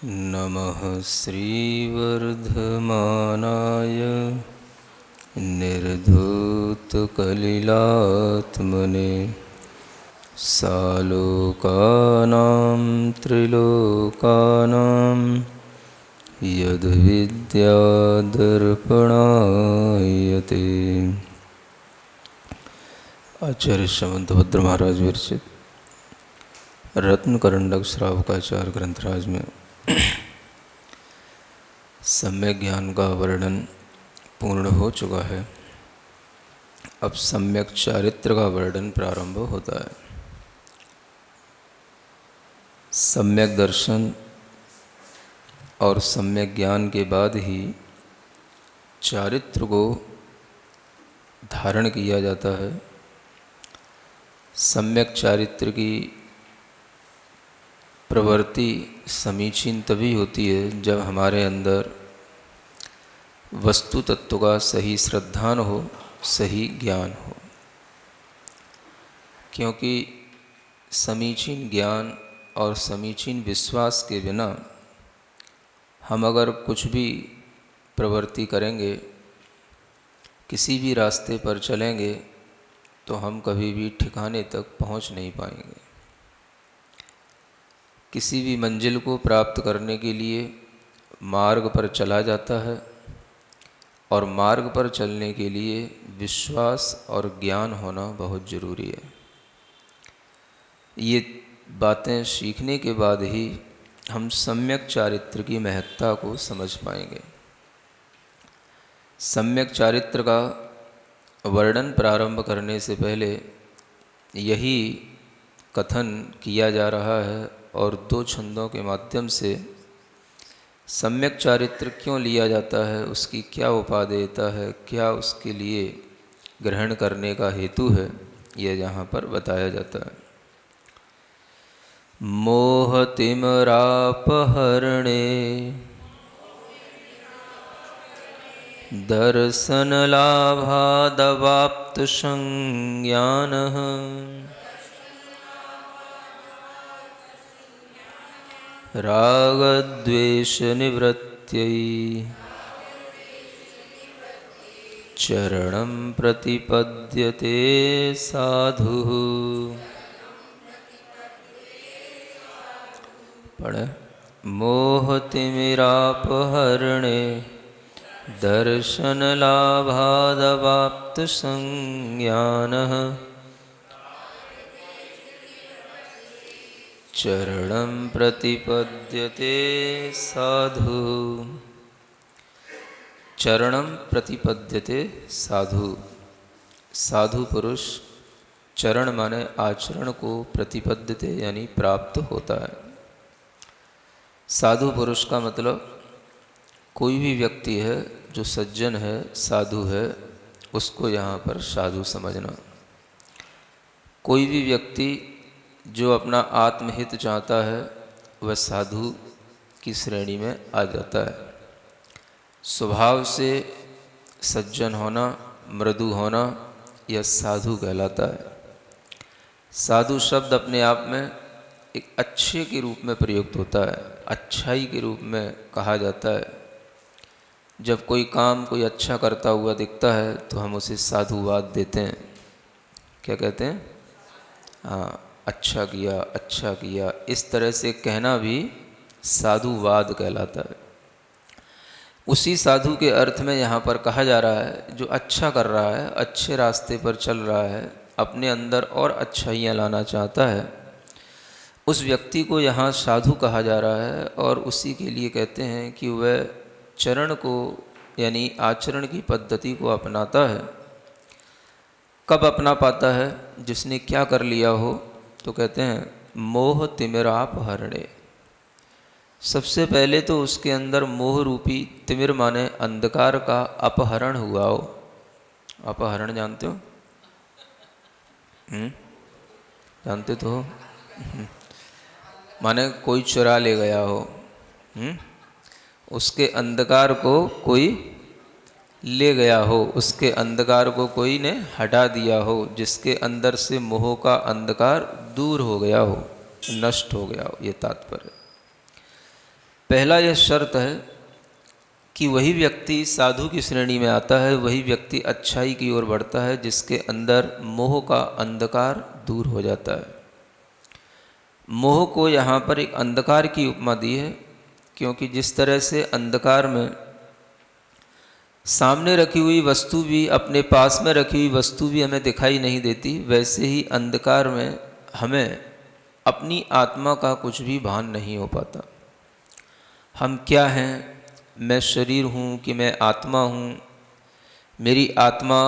नमः श्रीवर्धमानाय निर्धूतकलिलात्मने सालोकानां त्रिलोकानां यद्विद्यादर्पणायते। आचार्य समंतभद्र महाराज विरचित रत्नकरंडक श्रावकाचार्य ग्रंथराज में सम्यक ज्ञान का वर्णन पूर्ण हो चुका है। अब सम्यक चारित्र का वर्णन प्रारंभ होता है। सम्यक दर्शन और सम्यक ज्ञान के बाद ही चारित्र को धारण किया जाता है। सम्यक चारित्र की प्रवृत्ति समीचीन तभी होती है जब हमारे अंदर वस्तु तत्व का सही श्रद्धान हो, सही ज्ञान हो। क्योंकि समीचीन ज्ञान और समीचीन विश्वास के बिना हम अगर कुछ भी प्रवृत्ति करेंगे, किसी भी रास्ते पर चलेंगे, तो हम कभी भी ठिकाने तक पहुंच नहीं पाएंगे। किसी भी मंजिल को प्राप्त करने के लिए मार्ग पर चला जाता है और मार्ग पर चलने के लिए विश्वास और ज्ञान होना बहुत ज़रूरी है। ये बातें सीखने के बाद ही हम सम्यक चारित्र की महत्ता को समझ पाएंगे। सम्यक चारित्र का वर्णन प्रारंभ करने से पहले यही कथन किया जा रहा है और दो छंदों के माध्यम से सम्यक चारित्र क्यों लिया जाता है, उसकी क्या उपादेयता है, क्या उसके लिए ग्रहण करने का हेतु है, यह यहाँ पर बताया जाता है। मोहतिमरापहरणे दर्शनलाभादवाप्त संज्ञानः रागद्वेषनिवृत्त्यै चरणं प्रतिपद्यते साधुः। पढ़े। मोहतिमिरापहरणे दर्शनलाभादवाप्त संज्ञानः चरणं प्रतिपद्यते साधु। चरणं प्रतिपद्यते साधु। साधु पुरुष चरण माने आचरण को प्रतिपद्यते यानी प्राप्त होता है। साधु पुरुष का मतलब कोई भी व्यक्ति है जो सज्जन है, साधु है, उसको यहाँ पर साधु समझना। कोई भी व्यक्ति जो अपना आत्महित चाहता है वह साधु की श्रेणी में आ जाता है। स्वभाव से सज्जन होना, मृदु होना, यह साधु कहलाता है। साधु शब्द अपने आप में एक अच्छे के रूप में प्रयुक्त होता है, अच्छाई के रूप में कहा जाता है। जब कोई काम कोई अच्छा करता हुआ दिखता है तो हम उसे साधुवाद देते हैं। क्या कहते हैं? हाँ, अच्छा किया, अच्छा किया, इस तरह से कहना भी साधुवाद कहलाता है। उसी साधु के अर्थ में यहाँ पर कहा जा रहा है जो अच्छा कर रहा है, अच्छे रास्ते पर चल रहा है, अपने अंदर और अच्छाइयाँ लाना चाहता है, उस व्यक्ति को यहाँ साधु कहा जा रहा है। और उसी के लिए कहते हैं कि वह चरण को यानी आचरण की पद्धति को अपनाता है। कब अपना पाता है? जिसने क्या कर लिया हो, तो कहते हैं मोह तिमिरापहरणे। सबसे पहले तो उसके अंदर मोह रूपी तिमिर माने अंधकार का अपहरण हुआ हो। अपहरण जानते हो? जानते तो हो? माने कोई चुरा ले गया हो। उसके अंधकार को कोई ले गया हो, उसके अंधकार को कोई ने हटा दिया हो, जिसके अंदर से मोह का अंधकार दूर हो गया हो, नष्ट हो गया हो, ये तात्पर्य। पहला यह शर्त है कि वही व्यक्ति साधु की श्रेणी में आता है, वही व्यक्ति अच्छाई की ओर बढ़ता है जिसके अंदर मोह का अंधकार दूर हो जाता है। मोह को यहाँ पर एक अंधकार की उपमा दी है, क्योंकि जिस तरह से अंधकार में सामने रखी हुई वस्तु भी, अपने पास में रखी हुई वस्तु भी हमें दिखाई नहीं देती, वैसे ही अंधकार में हमें अपनी आत्मा का कुछ भी भान नहीं हो पाता। हम क्या हैं, मैं शरीर हूँ कि मैं आत्मा हूँ, मेरी आत्मा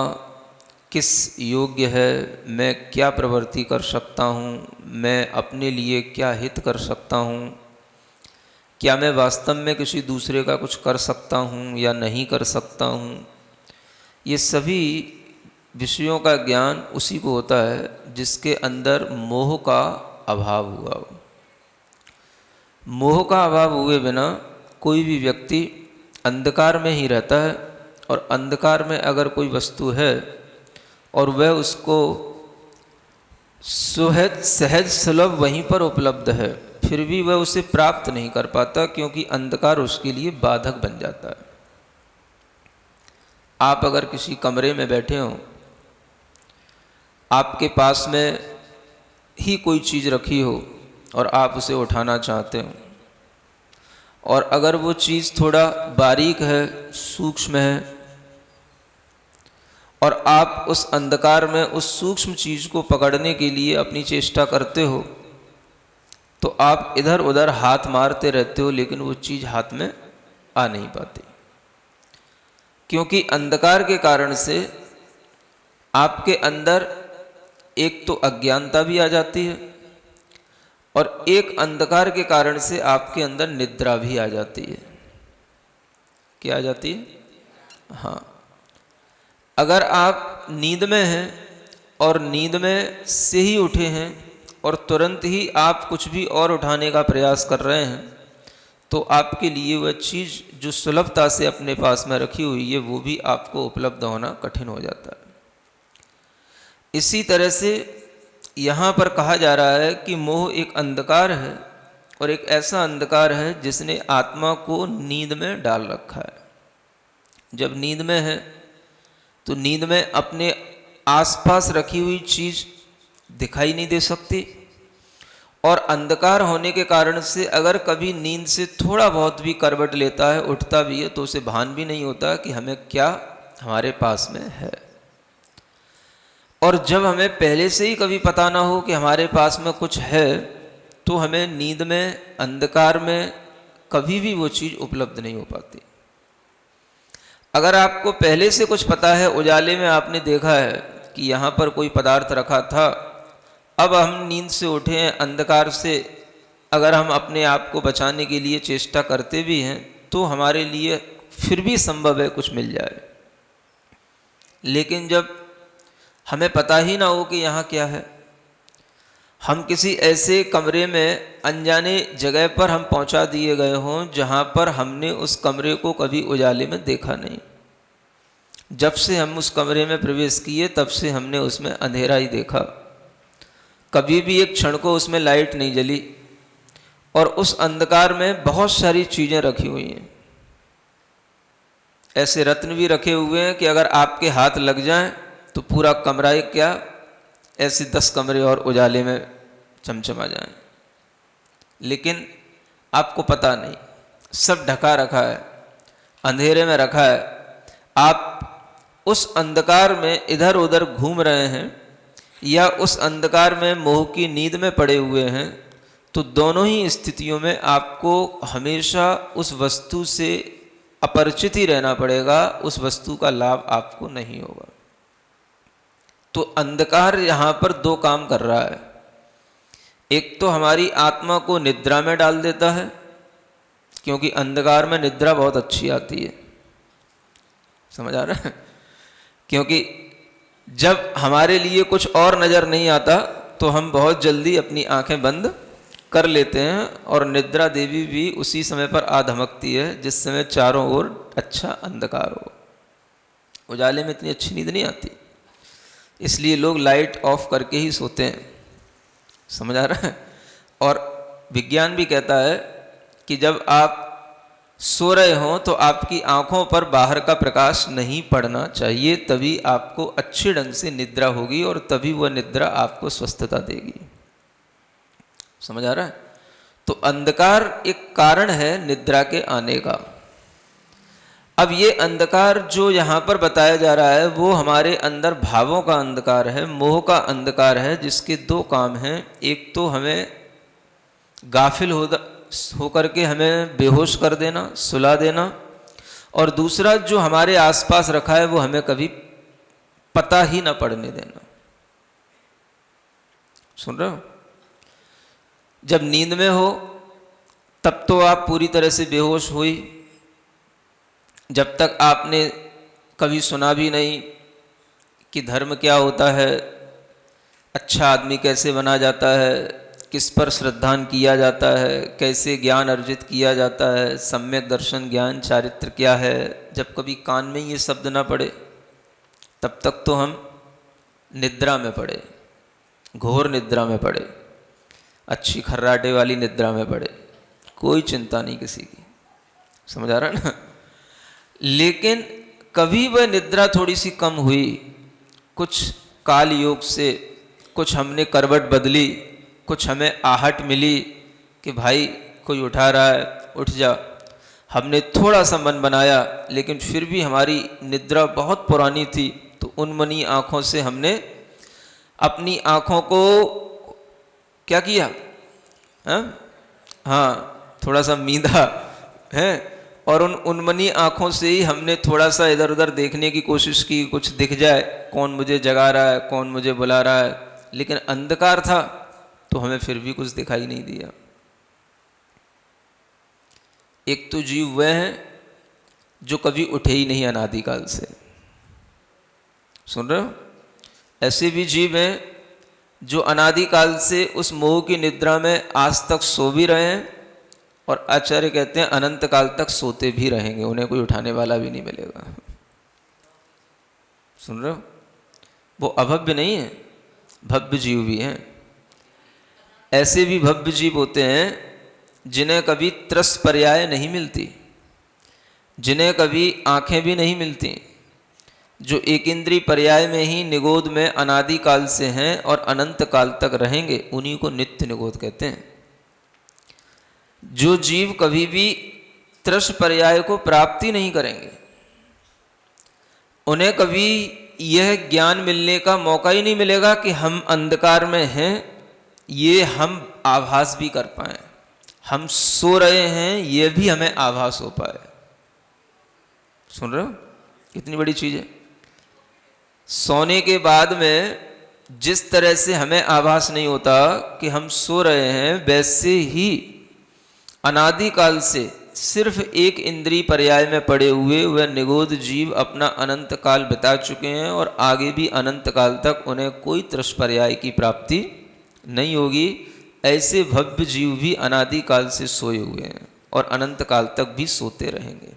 किस योग्य है, मैं क्या प्रवृत्ति कर सकता हूँ, मैं अपने लिए क्या हित कर सकता हूँ, क्या मैं वास्तव में किसी दूसरे का कुछ कर सकता हूँ या नहीं कर सकता हूँ। ये सभी विषयों का ज्ञान उसी को होता है जिसके अंदर मोह का अभाव हुआ हो। मोह का अभाव हुए बिना कोई भी व्यक्ति अंधकार में ही रहता है, और अंधकार में अगर कोई वस्तु है और वह उसको सहज सुलभ वहीं पर उपलब्ध है, फिर भी वह उसे प्राप्त नहीं कर पाता, क्योंकि अंधकार उसके लिए बाधक बन जाता है। आप अगर किसी कमरे में बैठे हों, आपके पास में ही कोई चीज़ रखी हो और आप उसे उठाना चाहते हो, और अगर वो चीज़ थोड़ा बारीक है, सूक्ष्म है, और आप उस अंधकार में उस सूक्ष्म चीज़ को पकड़ने के लिए अपनी चेष्टा करते हो, तो आप इधर उधर हाथ मारते रहते हो, लेकिन वो चीज़ हाथ में आ नहीं पाती, क्योंकि अंधकार के कारण से आपके अंदर एक तो अज्ञानता भी आ जाती है, और एक अंधकार के कारण से आपके अंदर निद्रा भी आ जाती है। क्या आ जाती है? हाँ, अगर आप नींद में हैं और नींद में से ही उठे हैं और तुरंत ही आप कुछ भी और उठाने का प्रयास कर रहे हैं, तो आपके लिए वह चीज़ जो सुलभता से अपने पास में रखी हुई है, वो भी आपको उपलब्ध होना कठिन हो जाता है। इसी तरह से यहाँ पर कहा जा रहा है कि मोह एक अंधकार है, और एक ऐसा अंधकार है जिसने आत्मा को नींद में डाल रखा है। जब नींद में है तो नींद में अपने आसपास रखी हुई चीज़ दिखाई नहीं दे सकती, और अंधकार होने के कारण से अगर कभी नींद से थोड़ा बहुत भी करवट लेता है, उठता भी है, तो उसे भान भी नहीं होता कि हमें क्या हमारे पास में है। और जब हमें पहले से ही कभी पता ना हो कि हमारे पास में कुछ है, तो हमें नींद में, अंधकार में कभी भी वो चीज़ उपलब्ध नहीं हो पाती। अगर आपको पहले से कुछ पता है, उजाले में आपने देखा है कि यहाँ पर कोई पदार्थ रखा था, अब हम नींद से उठे हैं, अंधकार से अगर हम अपने आप को बचाने के लिए चेष्टा करते भी हैं, तो हमारे लिए फिर भी संभव है कुछ मिल जाए। लेकिन जब हमें पता ही ना हो कि यहाँ क्या है, हम किसी ऐसे कमरे में, अनजाने जगह पर हम पहुँचा दिए गए हों जहाँ पर हमने उस कमरे को कभी उजाले में देखा नहीं। जब से हम उस कमरे में प्रवेश किए, तब से हमने उसमें अंधेरा ही देखा, कभी भी एक क्षण को उसमें लाइट नहीं जली, और उस अंधकार में बहुत सारी चीज़ें रखी हुई हैं। ऐसे रत्न भी रखे हुए हैं कि अगर आपके हाथ लग जाएं तो पूरा कमरा ही क्या, ऐसे 10 कमरे और उजाले में चमचमा जाएं, लेकिन आपको पता नहीं, सब ढका रखा है, अंधेरे में रखा है। आप उस अंधकार में इधर उधर घूम रहे हैं, या उस अंधकार में मोह की नींद में पड़े हुए हैं, तो दोनों ही स्थितियों में आपको हमेशा उस वस्तु से अपरिचित ही रहना पड़ेगा, उस वस्तु का लाभ आपको नहीं होगा। तो अंधकार यहाँ पर 2 काम कर रहा है। एक तो हमारी आत्मा को निद्रा में डाल देता है, क्योंकि अंधकार में निद्रा बहुत अच्छी आती है, समझ आ रहा है? क्योंकि जब हमारे लिए कुछ और नज़र नहीं आता, तो हम बहुत जल्दी अपनी आंखें बंद कर लेते हैं, और निद्रा देवी भी उसी समय पर आ धमकती है जिस समय चारों ओर अच्छा अंधकार हो। उजाले में इतनी अच्छी नींद नहीं आती, इसलिए लोग लाइट ऑफ करके ही सोते हैं, समझ आ रहा है? और विज्ञान भी कहता है कि जब आप सो रहे हों तो आपकी आंखों पर बाहर का प्रकाश नहीं पड़ना चाहिए, तभी आपको अच्छे ढंग से निद्रा होगी और तभी वह निद्रा आपको स्वस्थता देगी। समझ आ रहा है? तो अंधकार एक कारण है निद्रा के आने का। अब ये अंधकार जो यहाँ पर बताया जा रहा है वो हमारे अंदर भावों का अंधकार है, मोह का अंधकार है, जिसके दो काम हैं। एक तो हमें गाफिल होकर के हमें बेहोश कर देना, सुला देना, और दूसरा जो हमारे आसपास रखा है वो हमें कभी पता ही ना पड़ने देना। सुन रहे हो? जब नींद में हो तब तो आप पूरी तरह से बेहोश हुई, जब तक आपने कभी सुना भी नहीं कि धर्म क्या होता है, अच्छा आदमी कैसे बना जाता है, किस पर श्रद्धान किया जाता है, कैसे ज्ञान अर्जित किया जाता है, सम्यक दर्शन ज्ञान चारित्र क्या है, जब कभी कान में ये शब्द ना पड़े तब तक तो हम निद्रा में पड़े, घोर निद्रा में पड़े, अच्छी खर्राटे वाली निद्रा में पड़े, कोई चिंता नहीं किसी की। समझ आ रहा है ना? लेकिन कभी वह निद्रा थोड़ी सी कम हुई, कुछ काल योग से कुछ हमने करवट बदली, कुछ हमें आहट मिली कि भाई कोई उठा रहा है उठ जा, हमने थोड़ा सा मन बनाया, लेकिन फिर भी हमारी निद्रा बहुत पुरानी थी, तो उन्मनी आँखों से हमने अपनी आँखों को क्या किया? हाँ, थोड़ा सा मींधा है, और उन उन्मनी आँखों से ही हमने थोड़ा सा इधर उधर देखने की कोशिश की, कुछ दिख जाए, कौन मुझे जगा रहा है, कौन मुझे बुला रहा है, लेकिन अंधकार था तो हमें फिर भी कुछ दिखाई नहीं दिया। एक तो जीव वह हैं जो कभी उठे ही नहीं अनादिकाल से। सुन रहे हो? ऐसे भी जीव हैं जो अनादिकाल से उस मोह की निद्रा में आज तक सो भी रहे हैं, और आचार्य कहते हैं अनंत काल तक सोते भी रहेंगे, उन्हें कोई उठाने वाला भी नहीं मिलेगा। सुन रहे हो? वो अभव्य नहीं है, भव्य जीव भी हैं। ऐसे भी भव्य जीव होते हैं जिन्हें कभी त्रस पर्याय नहीं मिलती, जिन्हें कभी आंखें भी नहीं मिलती, जो एक इंद्रिय पर्याय में ही निगोद में अनादि काल से हैं और अनंत काल तक रहेंगे, उन्हीं को नित्य निगोद कहते हैं। जो जीव कभी भी त्रस पर्याय को प्राप्ति नहीं करेंगे, उन्हें कभी यह ज्ञान मिलने का मौका ही नहीं मिलेगा कि हम अंधकार में हैं, ये हम आभास भी कर पाए, हम सो रहे हैं ये भी हमें आभास हो पाए। सुन रहे हो? कितनी बड़ी चीज है। सोने के बाद में जिस तरह से हमें आभास नहीं होता कि हम सो रहे हैं, वैसे ही अनादिकाल से सिर्फ एक इंद्रिय पर्याय में पड़े हुए वह निगोद जीव अपना अनंत काल बिता चुके हैं, और आगे भी अनंत काल तक उन्हें कोई त्रस पर्याय की प्राप्ति नहीं होगी। ऐसे भव्य जीव भी अनादिकाल से सोए हुए हैं और अनंत काल तक भी सोते रहेंगे।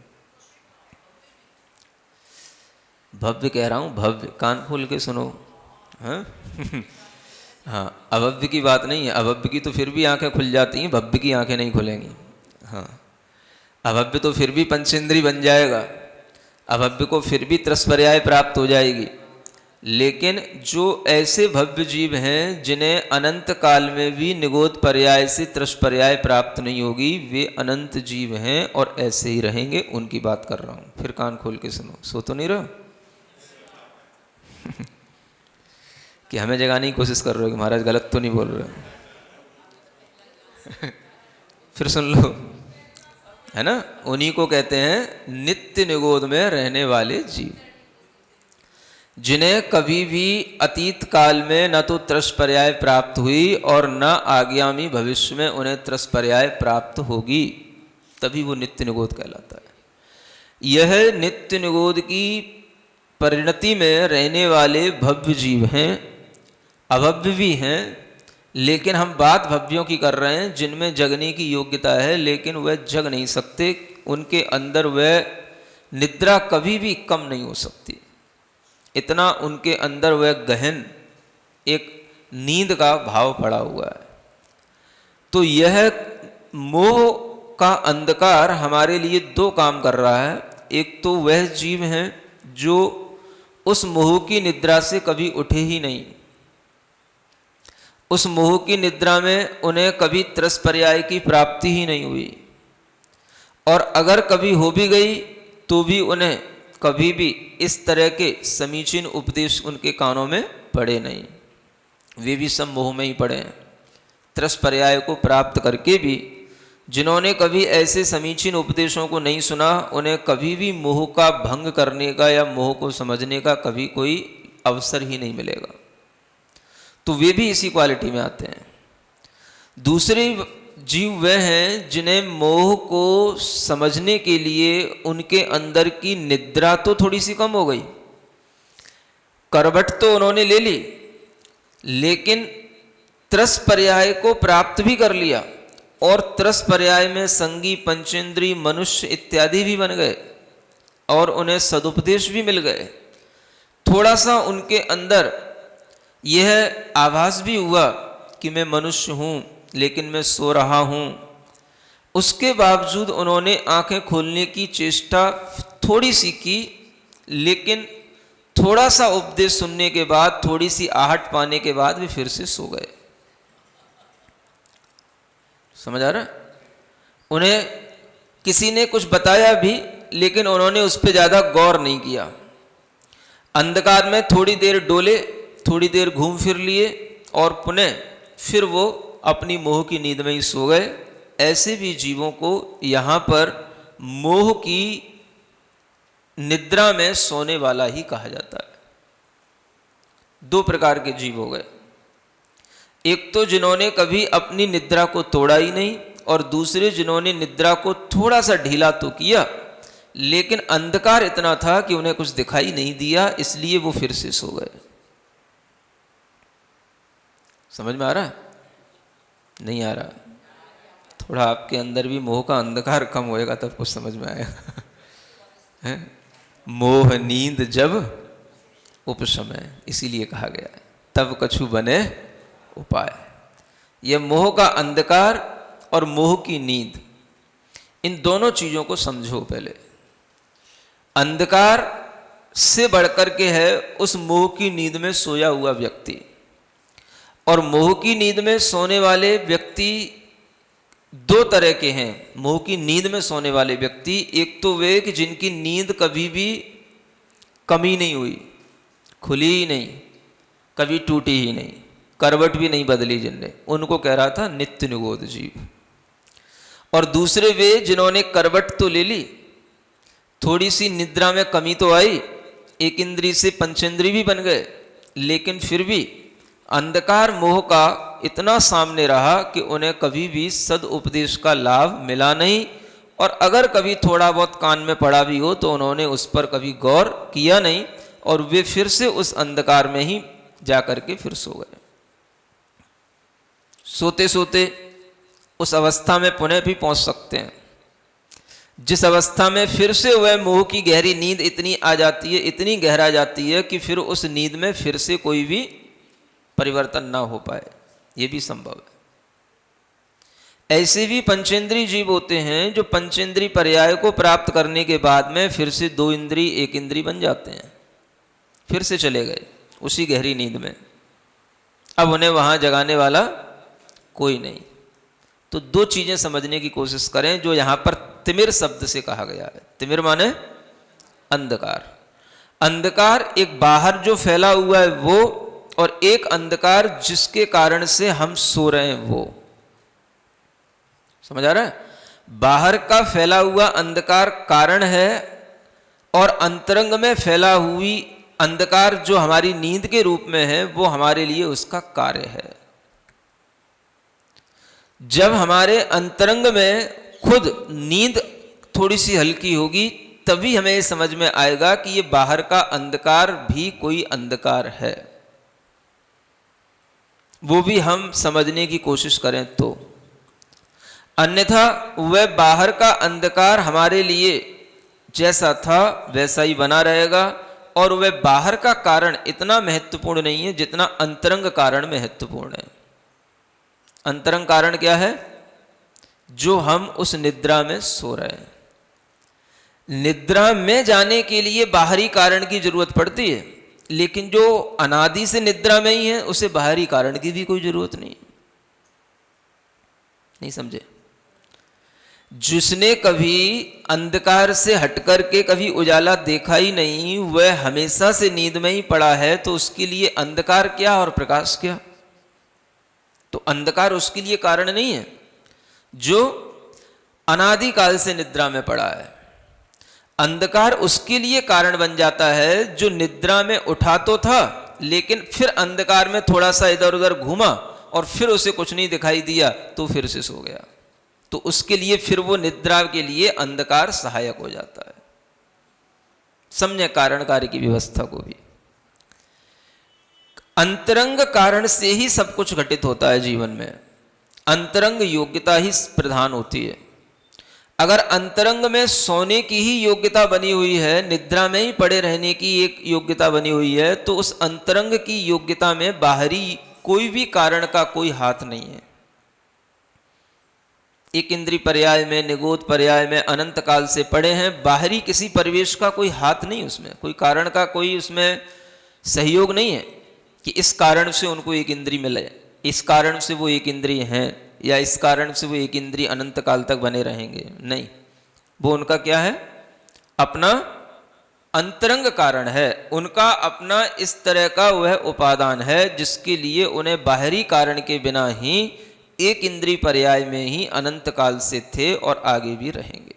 भव्य कह रहा हूं, भव्य, कान खोल के सुनो। हाँ हाँ, अभव्य की बात नहीं है। अभव्य की तो फिर भी आंखें खुल जाती हैं, भव्य की आंखें नहीं खुलेंगी। हाँ, अभव्य तो फिर भी पंचेंद्री बन जाएगा, अभव्य को फिर भी त्रस पर्याय प्राप्त हो जाएगी, लेकिन जो ऐसे भव्य जीव हैं जिन्हें अनंत काल में भी निगोद पर्याय से त्रस पर्याय प्राप्त नहीं होगी, वे अनंत जीव हैं और ऐसे ही रहेंगे, उनकी बात कर रहा हूं। फिर कान खोल के सुनो। सो तो नहीं रहो कि हमें जगाने की कोशिश कर रहे हो कि महाराज गलत तो नहीं बोल रहे हो। फिर सुन लो, है ना? उन्हीं को कहते हैं नित्य निगोद में रहने वाले जीव, जिन्हें कभी भी अतीत काल में न तो त्रस पर्याय प्राप्त हुई और न आगामी भविष्य में उन्हें त्रस पर्याय प्राप्त होगी, तभी वो नित्य निगोद कहलाता है। यह नित्य निगोद की परिणति में रहने वाले भव्य जीव हैं, अभव्य भी हैं, लेकिन हम बात भव्यों की कर रहे हैं जिनमें जगने की योग्यता है, लेकिन वह जग नहीं सकते। उनके अंदर वह निद्रा कभी भी कम नहीं हो सकती, इतना उनके अंदर वह गहन एक नींद का भाव पड़ा हुआ है। तो यह मोह का अंधकार हमारे लिए दो काम कर रहा है। एक तो वह जीव हैं जो उस मोह की निद्रा से कभी उठे ही नहीं, उस मोह की निद्रा में उन्हें कभी त्रस पर्याय की प्राप्ति ही नहीं हुई, और अगर कभी हो भी गई तो भी उन्हें कभी भी इस तरह के समीचीन उपदेश उनके कानों में पड़े नहीं। वे भी सब मोह में ही पड़े हैं। त्रस पर्याय को प्राप्त करके भी जिन्होंने कभी ऐसे समीचीन उपदेशों को नहीं सुना, उन्हें कभी भी मोह का भंग करने का या मोह को समझने का कभी कोई अवसर ही नहीं मिलेगा। तो वे भी इसी क्वालिटी में आते हैं। दूसरे जीव वे हैं जिन्हें मोह को समझने के लिए उनके अंदर की निद्रा तो थोड़ी सी कम हो गई, करवट तो उन्होंने ले ली, लेकिन त्रस पर्याय को प्राप्त भी कर लिया, और त्रस पर्याय में संगी पंचेंद्री मनुष्य इत्यादि भी बन गए, और उन्हें सदुपदेश भी मिल गए। थोड़ा सा उनके अंदर यह आभास भी हुआ कि मैं मनुष्य हूँ लेकिन मैं सो रहा हूँ। उसके बावजूद उन्होंने आंखें खोलने की चेष्टा थोड़ी सी की, लेकिन थोड़ा सा उपदेश सुनने के बाद, थोड़ी सी आहट पाने के बाद वे फिर से सो गए। समझ आ रहा? उन्हें किसी ने कुछ बताया भी, लेकिन उन्होंने उस पर ज़्यादा गौर नहीं किया। अंधकार में थोड़ी देर डोले, थोड़ी देर घूम फिर लिए, और पुनः फिर वो अपनी मोह की नींद में ही सो गए। ऐसे भी जीवों को यहाँ पर मोह की निद्रा में सोने वाला ही कहा जाता है। दो प्रकार के जीव हो गए, एक तो जिन्होंने कभी अपनी निद्रा को तोड़ा ही नहीं, और दूसरे जिन्होंने निद्रा को थोड़ा सा ढीला तो किया, लेकिन अंधकार इतना था कि उन्हें कुछ दिखाई नहीं दिया, इसलिए वो फिर से सो गए। समझ में आ रहा है? नहीं आ रहा? थोड़ा आपके अंदर भी मोह का अंधकार कम होएगा तब कुछ समझ में आएगा। मोह नींद जब उपशमय, इसीलिए कहा गया है तब कछु बने उपाय। यह मोह का अंधकार और मोह की नींद, इन दोनों चीजों को समझो पहले। अंधकार से बढ़कर के है उस मोह की नींद में सोया हुआ व्यक्ति, और मोह की नींद में सोने वाले व्यक्ति दो तरह के हैं। मोह की नींद में सोने वाले व्यक्ति, एक तो वे कि जिनकी नींद कभी भी कमी नहीं हुई, खुली ही नहीं, कभी टूटी ही नहीं, करवट भी नहीं बदली जिनने, उनको कह रहा था नित्य निगोद जीव। और दूसरे वे जिन्होंने करवट तो ले ली, थोड़ी सी निद्रा में कमी तो आई, एक इंद्री से पंचेंद्री भी बन गए, लेकिन फिर भी अंधकार मोह का इतना सामने रहा कि उन्हें कभी भी सद उपदेश का लाभ मिला नहीं, और अगर कभी थोड़ा बहुत कान में पड़ा भी हो तो उन्होंने उस पर कभी गौर किया नहीं, और वे फिर से उस अंधकार में ही जाकर के फिर सो गए। सोते सोते उस अवस्था में पुनः भी पहुंच सकते हैं, जिस अवस्था में फिर से वह मोह की गहरी नींद इतनी आ जाती है, इतनी गहरा जाती है कि फिर उस नींद में फिर से कोई भी परिवर्तन ना हो पाए, यह भी संभव है। ऐसे भी पंचेंद्री जीव होते हैं जो पंचेंद्री पर्याय को प्राप्त करने के बाद में फिर से दो इंद्री एक इंद्री बन जाते हैं, फिर से चले गए उसी गहरी नींद में। अब उन्हें वहां जगाने वाला कोई नहीं। तो दो चीजें समझने की कोशिश करें जो यहां पर तिमिर शब्द से कहा गया है। तिमिर माने अंधकार। अंधकार एक बाहर जो फैला हुआ है वो, और एक अंधकार जिसके कारण से हम सो रहे हैं वो। समझ आ रहा है? बाहर का फैला हुआ अंधकार कारण है, और अंतरंग में फैला हुई अंधकार जो हमारी नींद के रूप में है वो हमारे लिए उसका कार्य है। जब हमारे अंतरंग में खुद नींद थोड़ी सी हल्की होगी तभी हमें समझ में आएगा कि ये बाहर का अंधकार भी कोई अंधकार है, वो भी हम समझने की कोशिश करें तो। अन्यथा वह बाहर का अंधकार हमारे लिए जैसा था वैसा ही बना रहेगा, और वह बाहर का कारण इतना महत्वपूर्ण नहीं है जितना अंतरंग कारण महत्वपूर्ण है। अंतरंग कारण क्या है? जो हम उस निद्रा में सो रहे हैं। निद्रा में जाने के लिए बाहरी कारण की जरूरत पड़ती है, लेकिन जो अनादि से निद्रा में ही है उसे बाहरी कारण की भी कोई जरूरत नहीं समझे। जिसने कभी अंधकार से हटकर के कभी उजाला देखा ही नहीं, वह हमेशा से नींद में ही पड़ा है, तो उसके लिए अंधकार क्या और प्रकाश क्या? तो अंधकार उसके लिए कारण नहीं है जो अनादिकाल से निद्रा में पड़ा है। अंधकार उसके लिए कारण बन जाता है जो निद्रा में उठा तो था, लेकिन फिर अंधकार में थोड़ा सा इधर उधर घूमा और फिर उसे कुछ नहीं दिखाई दिया तो फिर से सो गया। तो उसके लिए फिर वो निद्रा के लिए अंधकार सहायक हो जाता है। समझे कारण कार्य की व्यवस्था को भी। अंतरंग कारण से ही सब कुछ घटित होता है जीवन में। अंतरंग योग्यता ही प्रधान होती है। अगर अंतरंग में सोने की ही योग्यता बनी हुई है, निद्रा में ही पड़े रहने की एक योग्यता बनी हुई है, तो उस अंतरंग की योग्यता में बाहरी कोई भी कारण का कोई हाथ नहीं है। एक इंद्रिय पर्याय में, निगोद पर्याय में अनंत काल से पड़े हैं, बाहरी किसी परिवेश का कोई हाथ नहीं, उसमें कोई कारण का कोई उसमें सहयोग नहीं है कि इस कारण से उनको एक इंद्रिय मिले, इस कारण से वो एक इंद्रिय हैं, या इस कारण से वो एक इंद्रिय अनंत काल तक बने रहेंगे। नहीं, वो उनका क्या है? अपना अंतरंग कारण है, उनका अपना इस तरह का वह उपादान है जिसके लिए उन्हें बाहरी कारण के बिना ही एक इंद्रिय पर्याय में ही अनंत काल से थे और आगे भी रहेंगे।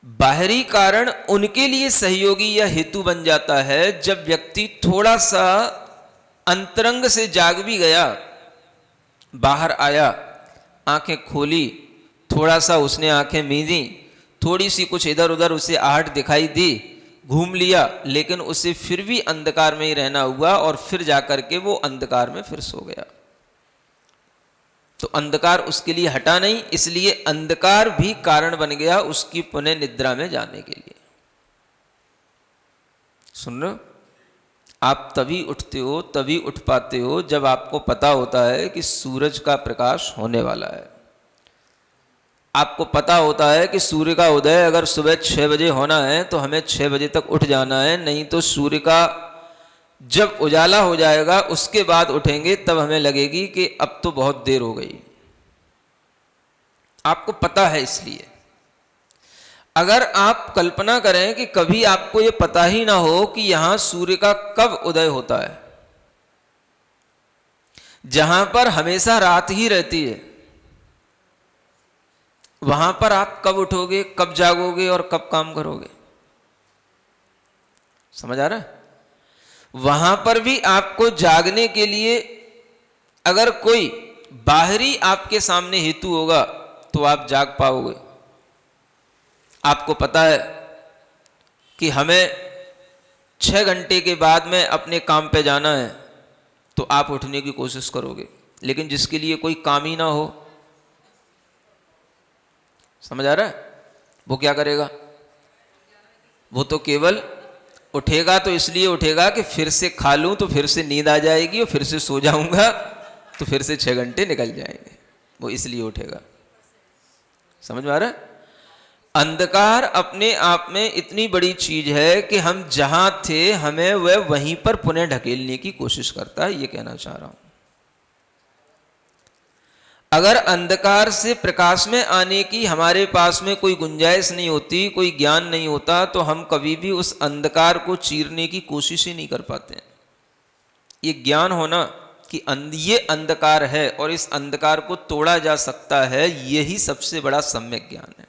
बाहरी कारण उनके लिए सहयोगी या हेतु बन जाता है जब व्यक्ति थोड़ा सा अंतरंग से जाग भी गया, बाहर आया, आंखें खोली, थोड़ा सा उसने आंखें मींदी, थोड़ी सी कुछ इधर उधर उसे आहट दिखाई दी, घूम लिया, लेकिन उसे फिर भी अंधकार में ही रहना हुआ और फिर जाकर के वो अंधकार में फिर सो गया। तो अंधकार उसके लिए हटा नहीं, इसलिए अंधकार भी कारण बन गया उसकी पुनः निद्रा में जाने के लिए। सुन रहे हो? आप तभी उठते हो, तभी उठ पाते हो जब आपको पता होता है कि सूरज का प्रकाश होने वाला है। आपको पता होता है कि सूर्य का उदय अगर सुबह 6 बजे होना है तो हमें 6 बजे तक उठ जाना है, नहीं तो सूर्य का जब उजाला हो जाएगा उसके बाद उठेंगे, तब हमें लगेगी कि अब तो बहुत देर हो गई। आपको पता है। इसलिए अगर आप कल्पना करें कि कभी आपको यह पता ही ना हो कि यहां सूर्य का कब उदय होता है, जहां पर हमेशा रात ही रहती है, वहां पर आप कब उठोगे, कब जागोगे और कब काम करोगे? समझ आ रहा है? वहां पर भी आपको जागने के लिए अगर कोई बाहरी आपके सामने हेतु होगा तो आप जाग पाओगे। आपको पता है कि हमें 6 घंटे के बाद में अपने काम पे जाना है, तो आप उठने की कोशिश करोगे। लेकिन जिसके लिए कोई काम ही ना हो, समझ आ रहा है, वो क्या करेगा? वो तो केवल उठेगा तो इसलिए उठेगा कि फिर से खा लूं तो फिर से नींद आ जाएगी और फिर से सो जाऊंगा तो फिर से 6 घंटे निकल जाएंगे। वो इसलिए उठेगा। समझ में आ रहा है? अंधकार अपने आप में इतनी बड़ी चीज है कि हम जहां थे हमें वह वहीं पर पुनः ढकेलने की कोशिश करता है। ये कहना चाह रहा हूं। अगर अंधकार से प्रकाश में आने की हमारे पास में कोई गुंजाइश नहीं होती, कोई ज्ञान नहीं होता, तो हम कभी भी उस अंधकार को चीरने की कोशिश ही नहीं कर पाते हैं। ये ज्ञान होना कि ये अंधकार है और इस अंधकार को तोड़ा जा सकता है, यही सबसे बड़ा सम्यक ज्ञान है।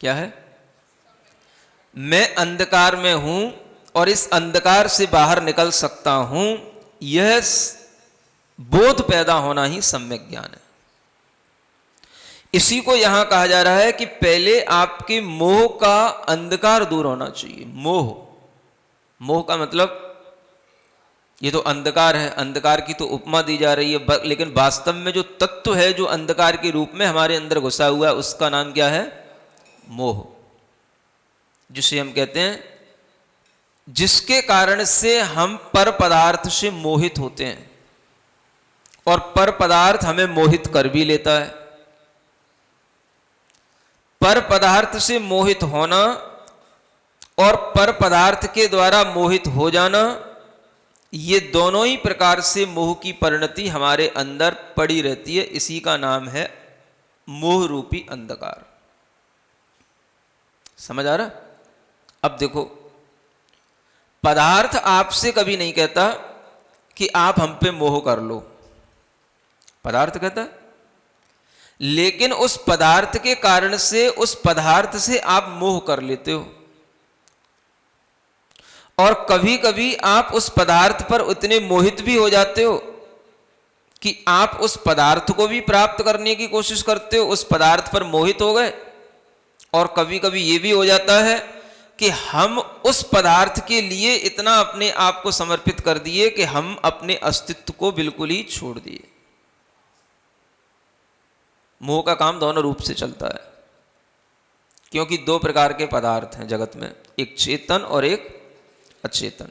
क्या है? मैं अंधकार में हूं और इस अंधकार से बाहर निकल सकता हूं, यह बोध पैदा होना ही सम्यक ज्ञान है। इसी को यहां कहा जा रहा है कि पहले आपके मोह का अंधकार दूर होना चाहिए। मोह का मतलब ये तो अंधकार है, अंधकार की तो उपमा दी जा रही है, लेकिन वास्तव में जो तत्व है जो अंधकार के रूप में हमारे अंदर घुसा हुआ है, उसका नाम क्या है? मोह। जिसे हम कहते हैं, जिसके कारण से हम पर पदार्थ से मोहित होते हैं। और पर पदार्थ हमें मोहित कर भी लेता है। पर पदार्थ से मोहित होना और पर पदार्थ के द्वारा मोहित हो जाना, ये दोनों ही प्रकार से मोह की परिणति हमारे अंदर पड़ी रहती है। इसी का नाम है मोह रूपी अंधकार। समझ आ रहा? अब देखो, पदार्थ आपसे कभी नहीं कहता कि आप हम पे मोह कर लो, पदार्थ कहता है, लेकिन उस पदार्थ के कारण से, उस पदार्थ से आप मोह कर लेते हो। और कभी कभी आप उस पदार्थ पर उतने मोहित भी हो जाते हो कि आप उस पदार्थ को भी प्राप्त करने की कोशिश करते हो, उस पदार्थ पर मोहित हो गए। और कभी कभी ये भी हो जाता है कि हम उस पदार्थ के लिए इतना अपने आप को समर्पित कर दिए कि हम अपने अस्तित्व को बिल्कुल ही छोड़ दिए। मोह का काम दोनों रूप से चलता है, क्योंकि दो प्रकार के पदार्थ हैं जगत में, एक चेतन और एक अचेतन।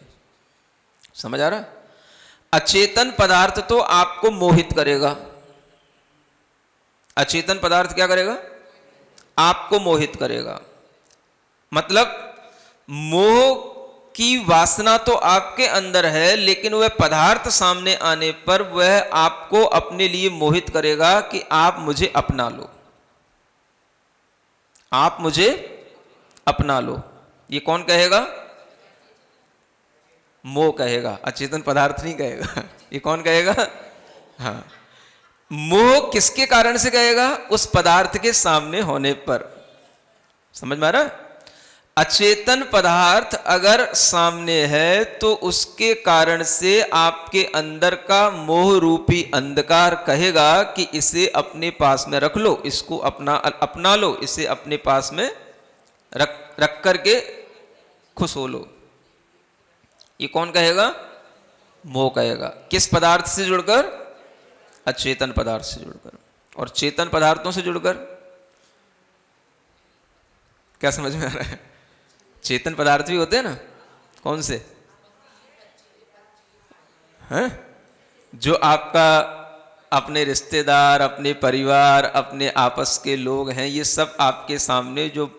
समझ आ रहा? अचेतन पदार्थ तो आपको मोहित करेगा। अचेतन पदार्थ क्या करेगा? आपको मोहित करेगा। मतलब मोह की वासना तो आपके अंदर है, लेकिन वह पदार्थ सामने आने पर वह आपको अपने लिए मोहित करेगा कि आप मुझे अपना लो, आप मुझे अपना लो। ये कौन कहेगा? मोह कहेगा, अचेतन पदार्थ नहीं कहेगा। ये कौन कहेगा? हाँ, मोह किसके कारण से कहेगा? उस पदार्थ के सामने होने पर। समझ में आ रहा है? अचेतन पदार्थ अगर सामने है तो उसके कारण से आपके अंदर का मोह रूपी अंधकार कहेगा कि इसे अपने पास में रख लो, इसको अपना लो, इसे अपने पास में रख करके खुश हो लो। ये कौन कहेगा? मोह कहेगा। किस पदार्थ से जुड़कर? अचेतन पदार्थ से जुड़कर। और चेतन पदार्थों से जुड़कर क्या समझ में आ रहा है? चेतन पदार्थ भी होते हैं ना, कौन से? हैं? जो आपका अपने रिश्तेदार, अपने परिवार, अपने आपस के लोग हैं, ये सब आपके सामने जो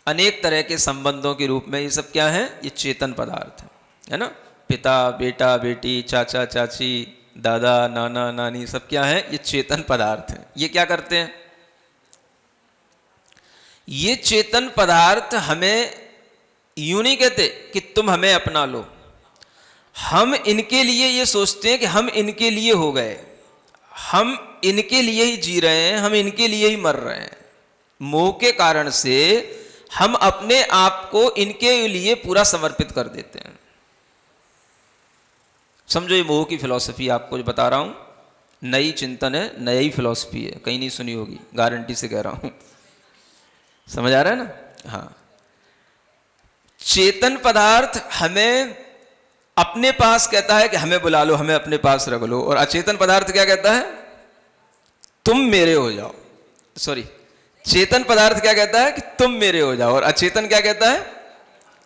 अनेक तरह के संबंधों के रूप में, ये सब क्या है? ये चेतन पदार्थ है ना। पिता, बेटा, बेटी, चाचा, चाची, दादा, नाना, नानी, सब क्या है? ये चेतन पदार्थ हैं। ये क्या करते हैं? ये चेतन पदार्थ हमें यूं नहीं कहते कि तुम हमें अपना लो। हम इनके लिए ये सोचते हैं कि हम इनके लिए हो गए, हम इनके लिए ही जी रहे हैं, हम इनके लिए ही मर रहे हैं। मोह के कारण से हम अपने आप को इनके लिए पूरा समर्पित कर देते हैं। समझो, ये मोह की फिलॉसफी आपको जो बता रहा हूं, नई चिंतन है, नई फिलॉसफी है, कहीं नहीं सुनी होगी, गारंटी से कह रहा हूं। समझ आ रहा है ना? हाँ, चेतन पदार्थ हमें अपने पास कहता है कि हमें बुला लो, हमें अपने पास रख लो। और अचेतन पदार्थ क्या कहता है? तुम मेरे हो जाओ। सॉरी, चेतन पदार्थ क्या कहता है? कि तुम मेरे हो जाओ। और अचेतन क्या कहता है?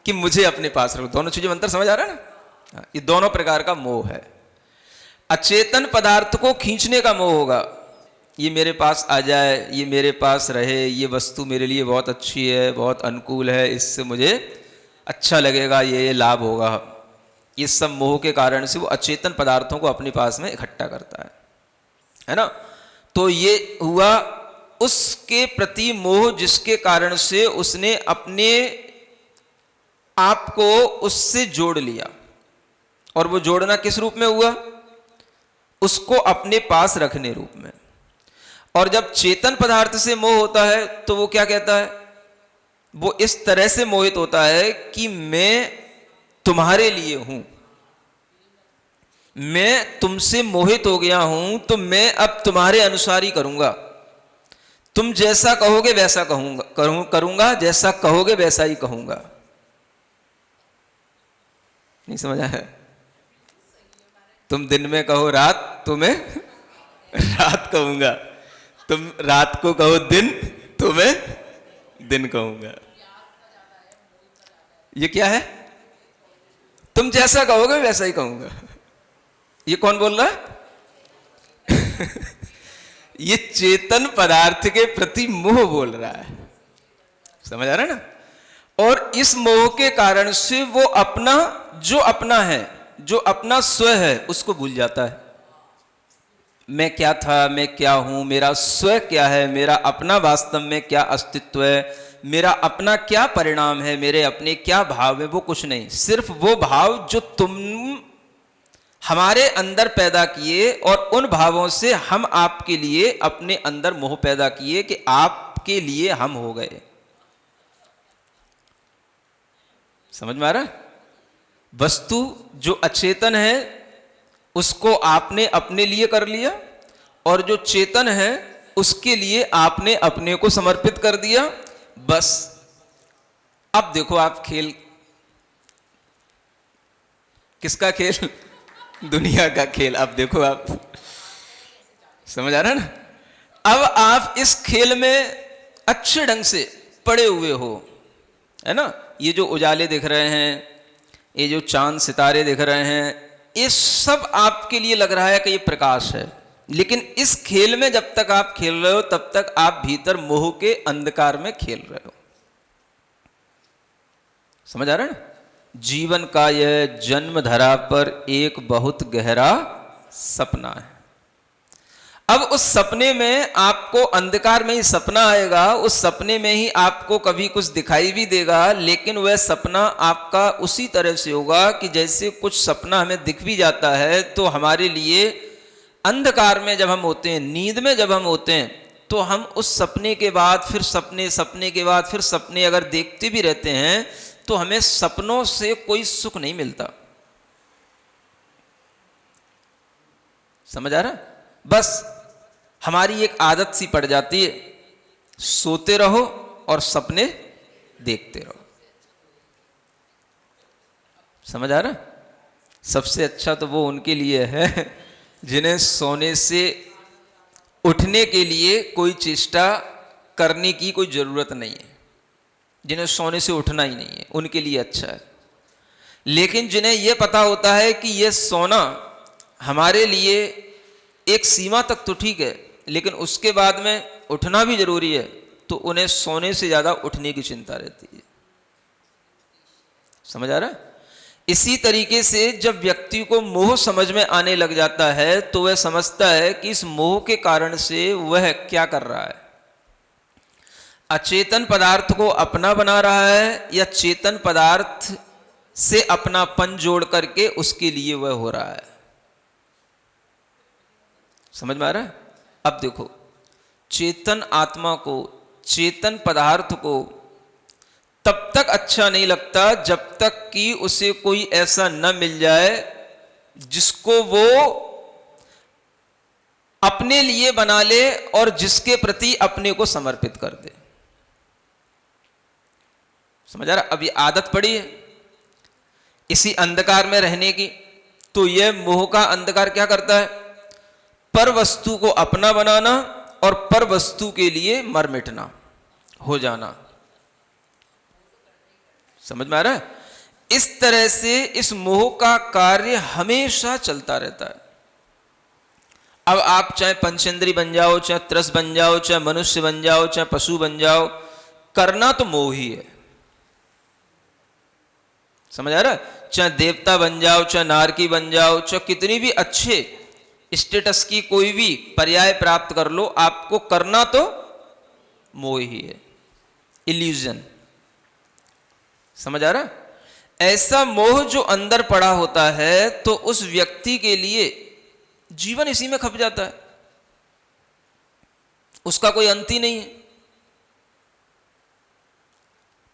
कि मुझे अपने पास रखो। दोनों चीजें में अंतर समझ आ रहा है ना? ये दोनों प्रकार का मोह है। अचेतन पदार्थ को खींचने का मोह होगा, ये मेरे पास आ जाए, ये मेरे पास रहे, ये वस्तु मेरे लिए बहुत अच्छी है, बहुत अनुकूल है, इससे मुझे अच्छा लगेगा, ये लाभ होगा। ये सब मोह के कारण से वो अचेतन पदार्थों को अपने पास में इकट्ठा करता है ना। तो ये हुआ उसके प्रति मोह, जिसके कारण से उसने अपने आप को उससे जोड़ लिया। और वो जोड़ना किस रूप में हुआ? उसको अपने पास रखने रूप में। और जब चेतन पदार्थ से मोह होता है तो वो क्या कहता है? वो इस तरह से मोहित होता है कि मैं तुम्हारे लिए हूं, मैं तुमसे मोहित हो गया हूं, तो मैं अब तुम्हारे अनुसार ही करूंगा। तुम जैसा कहोगे वैसा करूंगा, जैसा कहोगे वैसा ही कहूंगा। नहीं समझ आया? तुम दिन में कहो रात, तो मैं रात कहूंगा। तुम रात को कहो दिन, तो मैं दिन कहूंगा। ये क्या है? तुम जैसा कहोगे वैसा ही कहूंगा। ये कौन बोल रहा है? ये चेतन पदार्थ के प्रति मोह बोल रहा है, समझ आ रहा है ना। और इस मोह के कारण से वो अपना जो अपना है, जो अपना स्व है, उसको भूल जाता है। मैं क्या था, मैं क्या हूं, मेरा स्व क्या है, मेरा अपना वास्तव में क्या अस्तित्व है, मेरा अपना क्या परिणाम है, मेरे अपने क्या भाव है, वो कुछ नहीं। सिर्फ वो भाव जो तुम हमारे अंदर पैदा किए, और उन भावों से हम आपके लिए अपने अंदर मोह पैदा किए कि आपके लिए हम हो गए। समझ में आ रहा है? वस्तु जो अचेतन है उसको आपने अपने लिए कर लिया, और जो चेतन है उसके लिए आपने अपने को समर्पित कर दिया। बस अब देखो आप खेल, किसका खेल? दुनिया का खेल। अब देखो आप, समझ आ रहा है ना। अब आप इस खेल में अच्छे ढंग से पड़े हुए हो, है ना। ये जो उजाले दिख रहे हैं, ये जो चांद सितारे दिख रहे हैं, ये सब आपके लिए लग रहा है कि ये प्रकाश है। लेकिन इस खेल में जब तक आप खेल रहे हो तब तक आप भीतर मोह के अंधकार में खेल रहे हो। समझ आ रहा है ना। जीवन का यह जन्म धरा पर एक बहुत गहरा सपना है। अब उस सपने में आपको अंधकार में ही सपना आएगा, उस सपने में ही आपको कभी कुछ दिखाई भी देगा, लेकिन वह सपना आपका उसी तरह से होगा कि जैसे कुछ सपना हमें दिख भी जाता है तो हमारे लिए अंधकार में जब हम होते हैं, नींद में जब हम होते हैं, तो हम उस सपने के बाद फिर सपने, सपने के बाद फिर सपने अगर देखते भी रहते हैं तो हमें सपनों से कोई सुख नहीं मिलता। समझ आ रहा? बस हमारी एक आदत सी पड़ जाती है, सोते रहो और सपने देखते रहो। समझ आ रहा? सबसे अच्छा तो वो उनके लिए है जिन्हें सोने से उठने के लिए कोई चेष्टा करने की कोई जरूरत नहीं है, जिन्हें सोने से उठना ही नहीं है, उनके लिए अच्छा है। लेकिन जिन्हें यह पता होता है कि यह सोना हमारे लिए एक सीमा तक तो ठीक है, लेकिन उसके बाद में उठना भी जरूरी है, तो उन्हें सोने से ज्यादा उठने की चिंता रहती है। समझ आ रहा है? इसी तरीके से जब व्यक्ति को मोह समझ में आने लग जाता है तो वह समझता है कि इस मोह के कारण से वह क्या कर रहा है, अचेतन पदार्थ को अपना बना रहा है या चेतन पदार्थ से अपनापन जोड़ करके उसके लिए वह हो रहा है। समझ में आ रहा है? अब देखो, चेतन आत्मा को, चेतन पदार्थ को तब तक अच्छा नहीं लगता जब तक कि उसे कोई ऐसा न मिल जाए जिसको वो अपने लिए बना ले और जिसके प्रति अपने को समर्पित कर दे। समझ आ रहा? अब ये आदत पड़ी है इसी अंधकार में रहने की, तो यह मोह का अंधकार क्या करता है? पर वस्तु को अपना बनाना और पर वस्तु के लिए मर मिटना, हो जाना। समझ में आ रहा है? इस तरह से इस मोह का कार्य हमेशा चलता रहता है। अब आप चाहे पंचेंद्री बन जाओ, चाहे त्रस बन जाओ, चाहे मनुष्य बन जाओ, चाहे पशु बन जाओ, करना तो मोह ही है। समझ आ रहा है? चाहे देवता बन जाओ, चाहे नारकी बन जाओ, चाहे कितनी भी अच्छे स्टेटस की कोई भी पर्याय प्राप्त कर लो, आपको करना तो मोह ही है, इल्यूजन। समझ आ रहा? ऐसा मोह जो अंदर पड़ा होता है तो उस व्यक्ति के लिए जीवन इसी में खप जाता है, उसका कोई अंत ही नहीं है।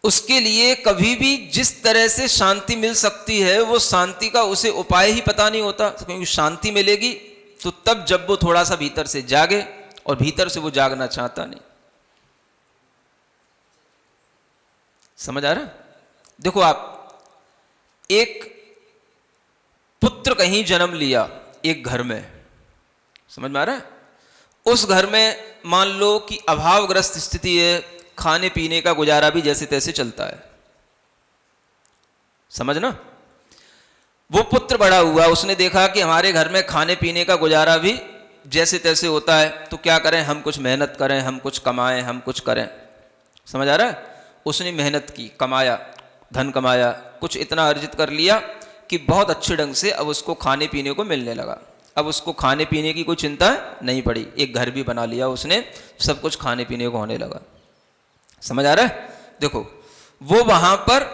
उसके लिए कभी भी जिस तरह से शांति मिल सकती है वो शांति का उसे उपाय ही पता नहीं होता, क्योंकि शांति मिलेगी तो तब जब वो थोड़ा सा भीतर से जागे, और भीतर से वो जागना चाहता नहीं। समझ आ रहा? देखो, आप एक पुत्र कहीं जन्म लिया एक घर में, समझ में आ रहा है? उस घर में मान लो कि अभावग्रस्त स्थिति है, खाने पीने का गुजारा भी जैसे तैसे चलता है। समझना? वो पुत्र बड़ा हुआ, उसने देखा कि हमारे घर में खाने पीने का गुजारा भी जैसे तैसे होता है, तो क्या करें, हम कुछ मेहनत करें, हम कुछ कमाएं, हम कुछ करें। समझ आ रहा है? उसने मेहनत की, कमाया, धन कमाया, कुछ इतना अर्जित कर लिया कि बहुत अच्छे ढंग से अब उसको खाने पीने को मिलने लगा। अब उसको खाने पीने की कोई चिंता नहीं पड़ी, एक घर भी बना लिया उसने, सब कुछ खाने पीने को होने लगा। समझ आ रहा है? देखो, वो वहां पर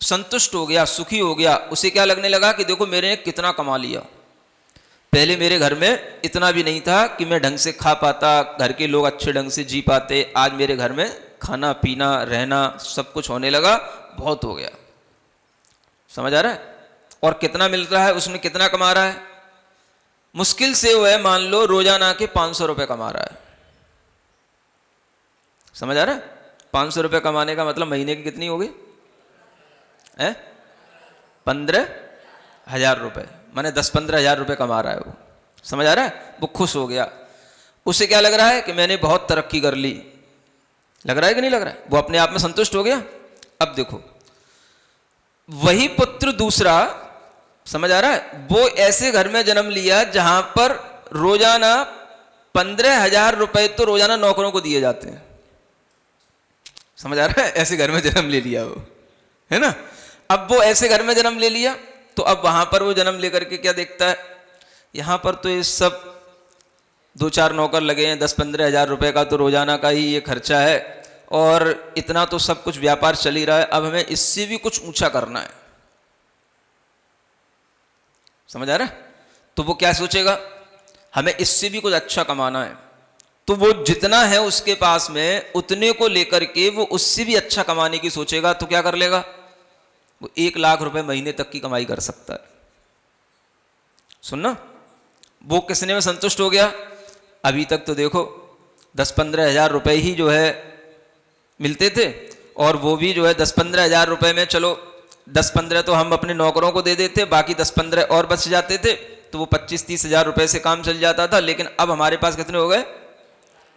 संतुष्ट हो गया, सुखी हो गया। उसे क्या लगने लगा कि देखो मैंने कितना कमा लिया, पहले मेरे घर में इतना भी नहीं था कि मैं ढंग से खा पाता, घर के लोग अच्छे ढंग से जी पाते। आज मेरे घर में खाना पीना रहना सब कुछ होने लगा, बहुत हो गया। समझ आ रहा है? और कितना मिल रहा है, उसमें कितना कमा रहा है? मुश्किल से वह मान लो रोजाना के 500 रुपये कमा रहा है। समझ आ रहा है? 500 रुपये कमाने का मतलब महीने की कितनी होगी? 15,000 रुपये, माने 10-15 हज़ार रुपये कमा रहा है वो। समझ आ रहा है? वो खुश हो गया। उसे क्या लग रहा है कि मैंने बहुत तरक्की कर ली। लग रहा है कि नहीं लग रहा है? वो अपने आप में संतुष्ट हो गया। अब देखो, वही पुत्र दूसरा, समझ आ रहा है, वो ऐसे घर में जन्म लिया जहां पर रोजाना 15,000 रुपये तो रोजाना नौकरों को दिए जाते हैं। समझ आ रहा है? ऐसे घर में जन्म ले लिया वो, है ना। अब वो ऐसे घर में जन्म ले लिया, तो अब वहां पर वो जन्म लेकर के क्या देखता है, यहां पर तो ये सब 2-4 नौकर लगे हैं, 10-15 हज़ार रुपये का तो रोजाना का ही ये खर्चा है, और इतना तो सब कुछ व्यापार चल ही रहा है, अब हमें इससे भी कुछ ऊंचा करना है। समझ आ रहा है? तो वो क्या सोचेगा, हमें इससे भी कुछ अच्छा कमाना है। तो वो जितना है उसके पास में उतने को लेकर के वो उससे भी अच्छा कमाने की सोचेगा। तो क्या कर लेगा, वो 1 लाख रुपए महीने तक की कमाई कर सकता है। सुनना, वो किसने में संतुष्ट हो गया? अभी तक तो देखो 10-15 हज़ार रुपए ही जो है मिलते थे, और वो भी जो है 10-15 हज़ार रुपए में चलो 10-15 तो हम अपने नौकरों को दे देते, बाकी 10-15 और बच जाते थे, तो वो 25-30 हज़ार रुपए से काम चल जाता था। लेकिन अब हमारे पास कितने हो गए,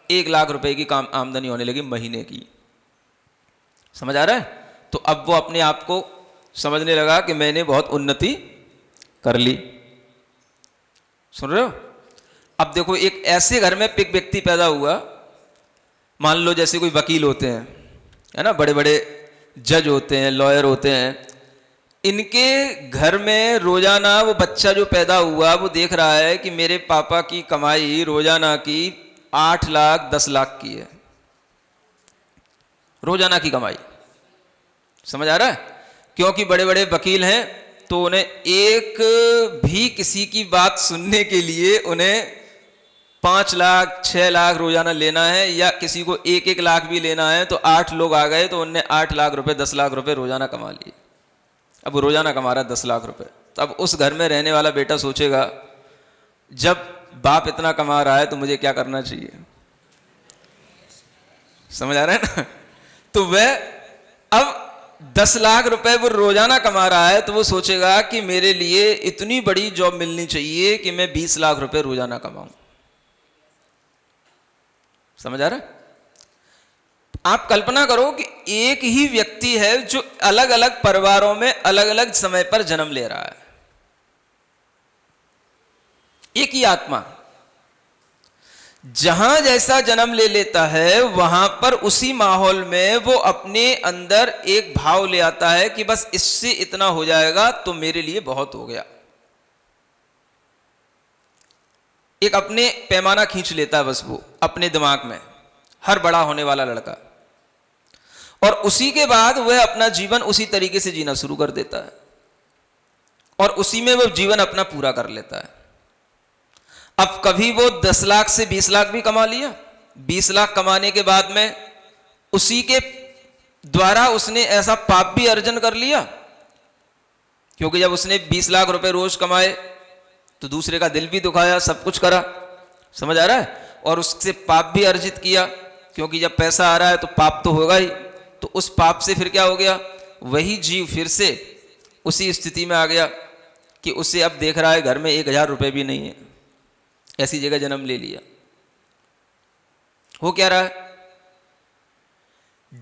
1 लाख रुपए की काम आमदनी होने लगी महीने की। समझ आ रहा है? तो अब वो अपने आप को समझने लगा कि मैंने बहुत उन्नति कर ली। सुन रहे हो? अब देखो, एक ऐसे घर में एक व्यक्ति पैदा हुआ, मान लो जैसे कोई वकील होते हैं, है ना, बड़े बड़े जज होते हैं, लॉयर होते हैं, इनके घर में रोजाना वो बच्चा जो पैदा हुआ वो देख रहा है कि मेरे पापा की कमाई रोजाना की 8 लाख 10 लाख की है, रोजाना की कमाई। समझ आ रहा है? क्योंकि बड़े बड़े वकील हैं, तो उन्हें एक भी किसी की बात सुनने के लिए उन्हें 5 लाख 6 लाख रोजाना लेना है, या किसी को 1-1 लाख भी लेना है, तो 8 लोग आ गए तो उनने 8 लाख रुपए 10 लाख रुपए रोजाना कमा लिए। अब वो रोजाना कमा रहा है 10 लाख रुपए। तो अब उस घर में रहने वाला बेटा सोचेगा, जब बाप इतना कमा रहा है तो मुझे क्या करना चाहिए। समझ आ रहा है ना? तो वह अब 10 लाख रुपए वो रोजाना कमा रहा है, तो वो सोचेगा कि मेरे लिए इतनी बड़ी जॉब मिलनी चाहिए कि मैं 20 लाख रुपए रोजाना कमाऊं। समझ आ रहा है? आप कल्पना करो कि एक ही व्यक्ति है जो अलग अलग परिवारों में अलग अलग समय पर जन्म ले रहा है, एक ही आत्मा जहां जैसा जन्म ले लेता है, वहां पर उसी माहौल में वो अपने अंदर एक भाव ले आता है कि बस इससे इतना हो जाएगा तो मेरे लिए बहुत हो गया। एक अपने पैमाना खींच लेता है बस वो अपने दिमाग में, हर बड़ा होने वाला लड़का, और उसी के बाद वह अपना जीवन उसी तरीके से जीना शुरू कर देता है, और उसी में वो जीवन अपना पूरा कर लेता है। अब कभी वो 10 लाख से 20 लाख भी कमा लिया, 20 लाख कमाने के बाद में उसी के द्वारा उसने ऐसा पाप भी अर्जन कर लिया, क्योंकि जब उसने 20 लाख रुपए रोज कमाए तो दूसरे का दिल भी दुखाया, सब कुछ करा। समझ आ रहा है? और उससे पाप भी अर्जित किया, क्योंकि जब पैसा आ रहा है तो पाप तो होगा ही। तो उस पाप से फिर क्या हो गया, वही जीव फिर से उसी स्थिति में आ गया कि उसे अब देख रहा है घर में 1,000 रुपए भी नहीं है, ऐसी जगह जन्म ले लिया। हो क्या रहा है,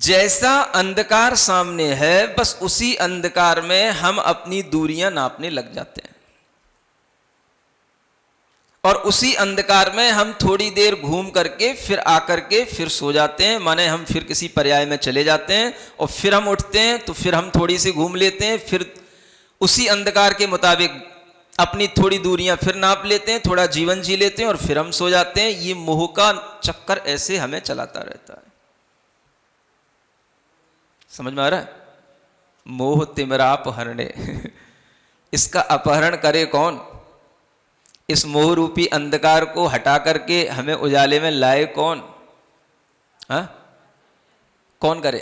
जैसा अंधकार सामने है बस उसी अंधकार में हम अपनी दूरियां नापने लग जाते हैं। और उसी अंधकार में हम थोड़ी देर घूम करके फिर आकर के फिर सो जाते हैं, माने हम फिर किसी पर्याय में चले जाते हैं और फिर हम उठते हैं तो फिर हम थोड़ी सी घूम लेते हैं, फिर उसी अंधकार के मुताबिक अपनी थोड़ी दूरियां फिर नाप लेते हैं, थोड़ा जीवन जी लेते हैं और फिर हम सो जाते हैं। ये मोह का चक्कर ऐसे हमें चलाता रहता है। समझ में आ रहा है? मोह तिमराप हरणे इसका अपहरण करे कौन? इस मोह रूपी अंधकार को हटा करके हमें उजाले में लाए कौन? हाँ, कौन करे?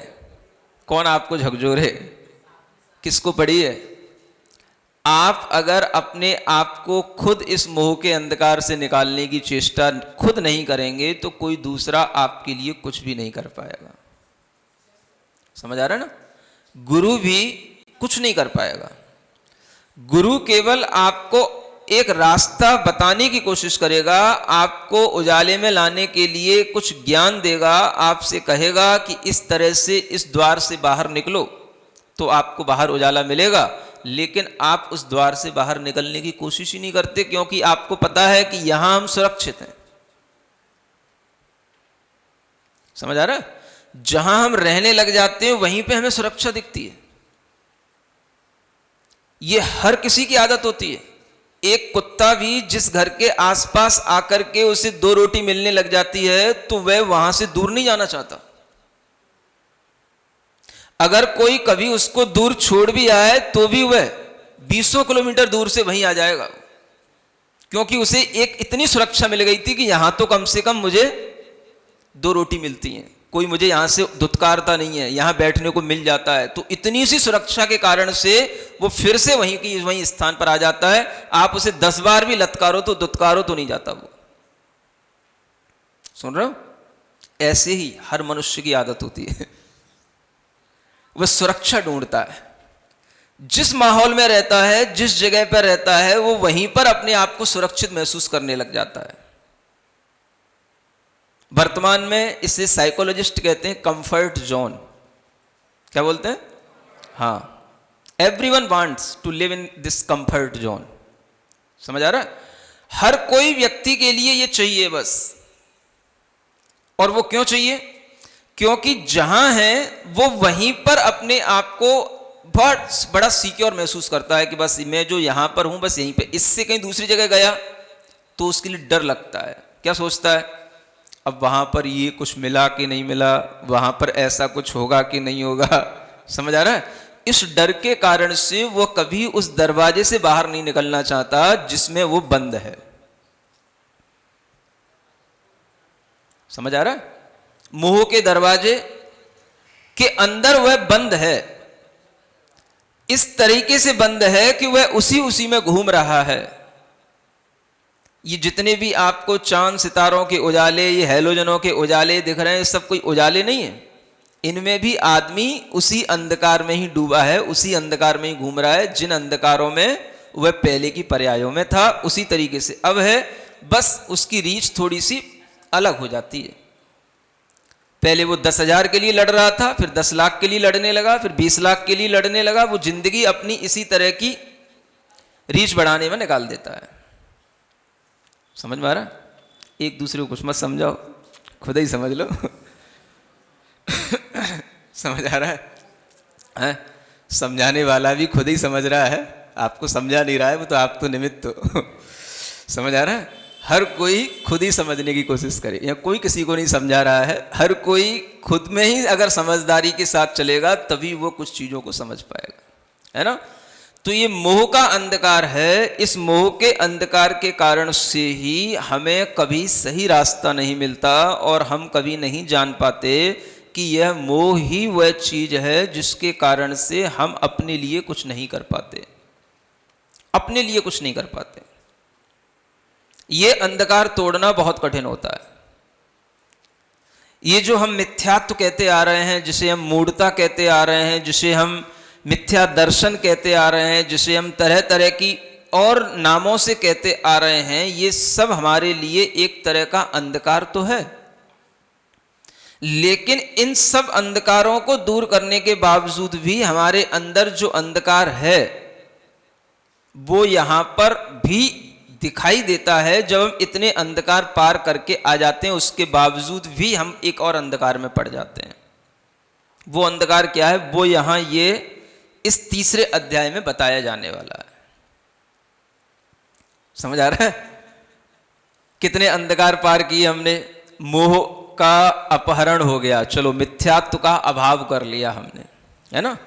कौन आपको झकझोरे? किसको पड़ी है? आप अगर अपने आप को खुद इस मोह के अंधकार से निकालने की चेष्टा खुद नहीं करेंगे तो कोई दूसरा आपके लिए कुछ भी नहीं कर पाएगा। समझ आ रहा है ना? गुरु भी कुछ नहीं कर पाएगा। गुरु केवल आपको एक रास्ता बताने की कोशिश करेगा, आपको उजाले में लाने के लिए कुछ ज्ञान देगा, आपसे कहेगा कि इस तरह से इस द्वार से बाहर निकलो तो आपको बाहर उजाला मिलेगा। लेकिन आप उस द्वार से बाहर निकलने की कोशिश ही नहीं करते, क्योंकि आपको पता है कि यहां हम सुरक्षित हैं। समझ आ रहा है? जहां हम रहने लग जाते हैं वहीं पे हमें सुरक्षा दिखती है। यह हर किसी की आदत होती है। एक कुत्ता भी जिस घर के आसपास आकर के उसे 2 रोटी मिलने लग जाती है तो वह वहां से दूर नहीं जाना चाहता। अगर कोई कभी उसको दूर छोड़ भी आए तो भी वह 20 किलोमीटर दूर से वहीं आ जाएगा, क्योंकि उसे एक इतनी सुरक्षा मिल गई थी कि यहां तो कम से कम मुझे 2 रोटी मिलती हैं, कोई मुझे यहां से धुतकारता नहीं है, यहां बैठने को मिल जाता है। तो इतनी सी सुरक्षा के कारण से वो फिर से वहीं स्थान पर आ जाता है। आप उसे 10 बार भी लतकारो तो धुतकारो तो नहीं जाता वो। सुन रहे हो? ऐसे ही हर मनुष्य की आदत होती है, वह सुरक्षा ढूंढता है। जिस माहौल में रहता है, जिस जगह पर रहता है, वो वहीं पर अपने आप को सुरक्षित महसूस करने लग जाता है। वर्तमान में इसे साइकोलॉजिस्ट कहते हैं कंफर्ट जोन। क्या बोलते हैं? हाँ, everyone wants to live in this comfort zone. समझ आ रहा है? हर कोई व्यक्ति के लिए ये चाहिए बस। और वो क्यों चाहिए? क्योंकि जहां है वो वहीं पर अपने आप को बहुत बड़ा सिक्योर महसूस करता है कि बस मैं जो यहां पर हूं बस यहीं पे। इससे कहीं दूसरी जगह गया तो उसके लिए डर लगता है। क्या सोचता है? अब वहां पर ये कुछ मिला कि नहीं मिला, वहां पर ऐसा कुछ होगा कि नहीं होगा। समझ आ रहा है? इस डर के कारण से वो कभी उस दरवाजे से बाहर नहीं निकलना चाहता जिसमें वो बंद है। समझ आ रहा है? मोह के दरवाजे के अंदर वह बंद है, इस तरीके से बंद है कि वह उसी में घूम रहा है। ये जितने भी आपको चांद सितारों के उजाले, ये हैलोजनों के उजाले दिख रहे हैं, सब कोई उजाले नहीं है। इनमें भी आदमी उसी अंधकार में ही डूबा है, उसी अंधकार में ही घूम रहा है। जिन अंधकारों में वह पहले की पर्यायों में था, उसी तरीके से अब है, बस उसकी रीच थोड़ी सी अलग हो जाती है। पहले वो 10,000 के लिए लड़ रहा था, फिर 10 लाख के लिए लड़ने लगा, फिर 20 लाख के लिए लड़ने लगा। वो जिंदगी अपनी इसी तरह की रीच बढ़ाने में निकाल देता है। समझ में आ रहा? एक दूसरे को कुछ मत समझाओ, खुद ही समझ लो। समझ आ रहा है? समझाने वाला भी खुद ही समझ रहा है, आपको समझा नहीं रहा है, वो तो आप तो निमित्त हो। समझ आ रहा है? हर कोई खुद ही समझने की कोशिश करे, या कोई किसी को नहीं समझा रहा है। हर कोई खुद में ही अगर समझदारी के साथ चलेगा तभी वो कुछ चीजों को समझ पाएगा, है ना? तो ये मोह का अंधकार है। इस मोह के अंधकार के कारण से ही हमें कभी सही रास्ता नहीं मिलता और हम कभी नहीं जान पाते कि यह मोह ही वह चीज है जिसके कारण से हम अपने लिए कुछ नहीं कर पाते, अपने लिए कुछ नहीं कर पाते। ये अंधकार तोड़ना बहुत कठिन होता है। ये जो हम मिथ्यात्व कहते आ रहे हैं, जिसे हम मूढ़ता कहते आ रहे हैं, जिसे हम मिथ्या दर्शन कहते आ रहे हैं, जिसे हम तरह तरह की और नामों से कहते आ रहे हैं, ये सब हमारे लिए एक तरह का अंधकार तो है। लेकिन इन सब अंधकारों को दूर करने के बावजूद भी हमारे अंदर जो अंधकार है वो यहां पर भी दिखाई देता है जब हम इतने अंधकार पार करके आ जाते हैं, उसके बावजूद भी हम एक और अंधकार में पड़ जाते हैं। वो अंधकार क्या है, वो यहां ये इस तीसरे अध्याय में बताया जाने वाला है। समझ आ रहा है? कितने अंधकार पार किए हमने। मोह का अपहरण हो गया, चलो मिथ्यात्व का अभाव कर लिया हमने, है ना।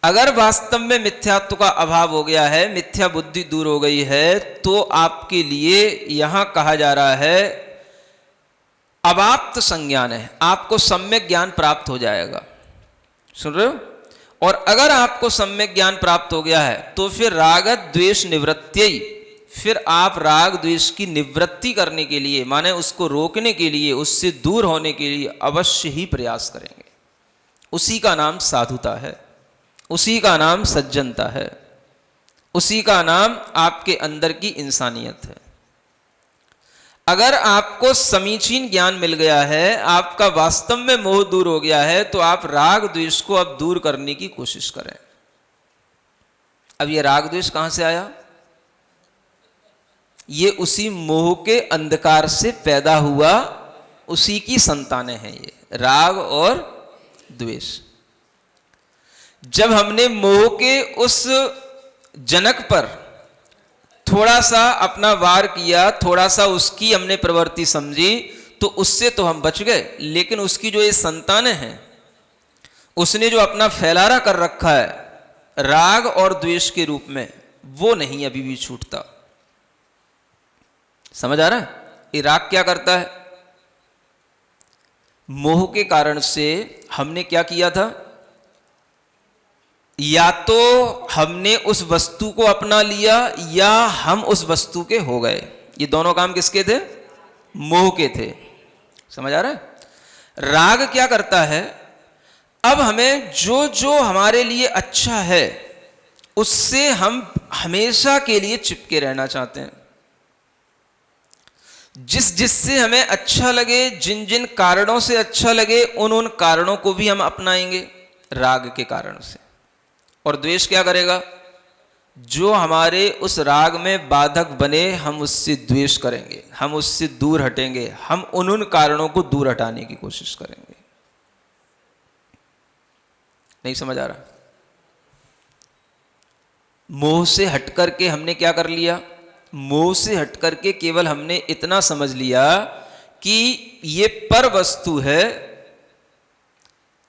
अगर वास्तव में मिथ्यात्व का अभाव हो गया है, मिथ्या बुद्धि दूर हो गई है, तो आपके लिए यहां कहा जा रहा है अवाप्त संज्ञान है, आपको सम्यक ज्ञान प्राप्त हो जाएगा। सुन रहे हो? और अगर आपको सम्यक ज्ञान प्राप्त हो गया है तो फिर राग द्वेष निवृत्ति, फिर आप राग द्वेष की निवृत्ति करने के लिए, माने उसको रोकने के लिए, उससे दूर होने के लिए अवश्य ही प्रयास करेंगे। उसी का नाम साधुता है, उसी का नाम सज्जनता है, उसी का नाम आपके अंदर की इंसानियत है। अगर आपको समीचीन ज्ञान मिल गया है, आपका वास्तव में मोह दूर हो गया है, तो आप राग द्वेष को अब दूर करने की कोशिश करें। अब ये राग द्वेष कहां से आया? ये उसी मोह के अंधकार से पैदा हुआ, उसी की संतानें हैं ये राग और द्वेष। जब हमने मोह के उस जनक पर थोड़ा सा अपना वार किया, थोड़ा सा उसकी हमने प्रवृत्ति समझी, तो उससे तो हम बच गए, लेकिन उसकी जो ये संतानें हैं, उसने जो अपना फैलारा कर रखा है राग और द्वेष के रूप में, वो नहीं अभी भी छूटता। समझ आ रहा है? ये राग क्या करता है? मोह के कारण से हमने क्या किया था, या तो हमने उस वस्तु को अपना लिया या हम उस वस्तु के हो गए। ये दोनों काम किसके थे? मोह के थे। समझ आ रहा है? राग क्या करता है, अब हमें जो जो हमारे लिए अच्छा है उससे हम हमेशा के लिए चिपके रहना चाहते हैं। जिस जिससे हमें अच्छा लगे, जिन जिन कारणों से अच्छा लगे, उन उन कारणों को भी हम अपनाएंगे राग के कारण से। और द्वेष क्या करेगा? जो हमारे उस राग में बाधक बने, हम उससे द्वेष करेंगे, हम उससे दूर हटेंगे, हम उन कारणों को दूर हटाने की कोशिश करेंगे। नहीं समझ आ रहा? मोह से हट करके हमने क्या कर लिया? मोह से हट करके केवल हमने इतना समझ लिया कि ये पर वस्तु है,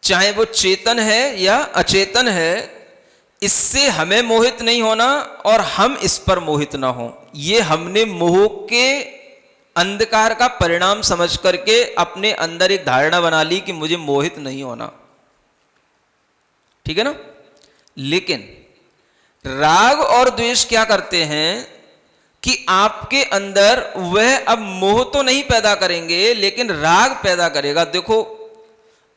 चाहे वो चेतन है या अचेतन है, इससे हमें मोहित नहीं होना और हम इस पर मोहित ना हो। ये हमने मोह के अंधकार का परिणाम समझ करके अपने अंदर एक धारणा बना ली कि मुझे मोहित नहीं होना। ठीक है ना? लेकिन राग और द्वेष क्या करते हैं कि आपके अंदर वह अब मोह तो नहीं पैदा करेंगे, लेकिन राग पैदा करेगा। देखो,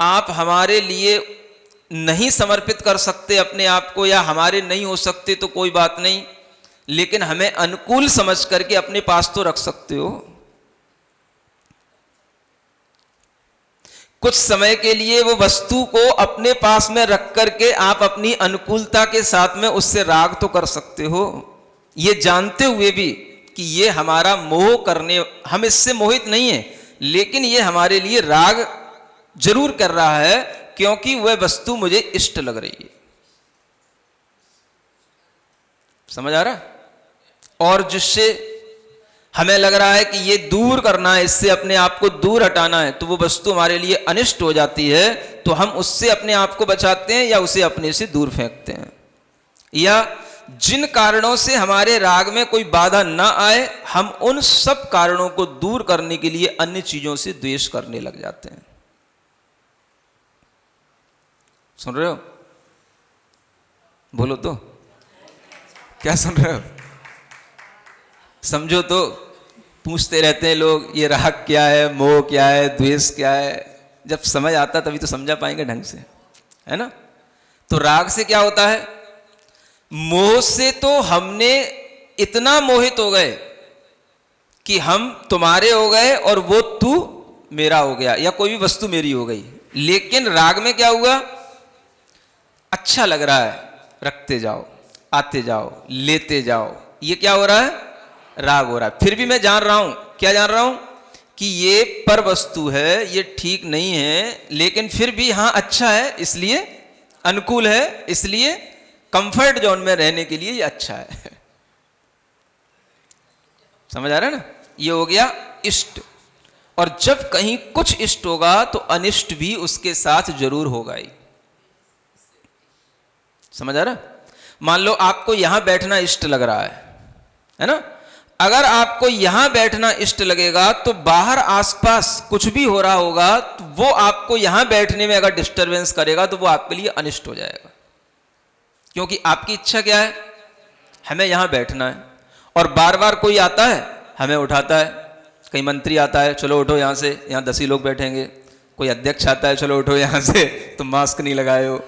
आप हमारे लिए नहीं समर्पित कर सकते अपने आप को, या हमारे नहीं हो सकते तो कोई बात नहीं, लेकिन हमें अनुकूल समझ करके अपने पास तो रख सकते हो। कुछ समय के लिए वो वस्तु को अपने पास में रख करके आप अपनी अनुकूलता के साथ में उससे राग तो कर सकते हो, ये जानते हुए भी कि ये हमारा मोह करने, हम इससे मोहित नहीं है, लेकिन ये हमारे लिए राग जरूर कर रहा है क्योंकि वह वस्तु मुझे इष्ट लग रही है। समझ आ रहा? और जिससे हमें लग रहा है कि ये दूर करना है, इससे अपने आप को दूर हटाना है, तो वो वस्तु हमारे लिए अनिष्ट हो जाती है, तो हम उससे अपने आप को बचाते हैं या उसे अपने से दूर फेंकते हैं। या जिन कारणों से हमारे राग में कोई बाधा ना आए, हम उन सब कारणों को दूर करने के लिए अन्य चीजों से द्वेष करने लग जाते हैं। सुन रहे हो? बोलो तो, क्या सुन रहे हो? समझो तो। पूछते रहते हैं लोग, ये राग क्या है, मोह क्या है, द्वेष क्या है। जब समझ आता तभी तो समझा पाएंगे ढंग से, है ना? तो राग से क्या होता है? मोह से तो हमने इतना मोहित हो गए कि हम तुम्हारे हो गए और वो तू मेरा हो गया, या कोई भी वस्तु मेरी हो गई। लेकिन राग में क्या हुआ? अच्छा लग रहा है, रखते जाओ, आते जाओ, लेते जाओ। ये क्या हो रहा है? राग हो रहा है। फिर भी मैं जान रहा हूं, क्या जान रहा हूं, कि ये पर वस्तु है, ये ठीक नहीं है, लेकिन फिर भी हाँ अच्छा है, इसलिए अनुकूल है, इसलिए कंफर्ट जोन में रहने के लिए ये अच्छा है। समझ आ रहा है ना? ये हो गया इष्ट। और जब कहीं कुछ इष्ट होगा तो अनिष्ट भी उसके साथ जरूर होगा ही। समझ आ रहा? मान लो आपको यहां बैठना इष्ट लग रहा है ना? अगर आपको यहां बैठना इष्ट लगेगा तो बाहर आसपास कुछ भी हो रहा होगा तो वो आपको यहां बैठने में अगर डिस्टरबेंस करेगा तो वो आपके लिए अनिष्ट हो जाएगा। क्योंकि आपकी इच्छा क्या है, हमें यहां बैठना है, और बार बार कोई आता है हमें उठाता है। कहीं मंत्री आता है, चलो उठो यहां से, यहां 10 ही लोग बैठेंगे। कोई अध्यक्ष आता है, चलो उठो यहां से, तुम मास्क नहीं लगाए हो।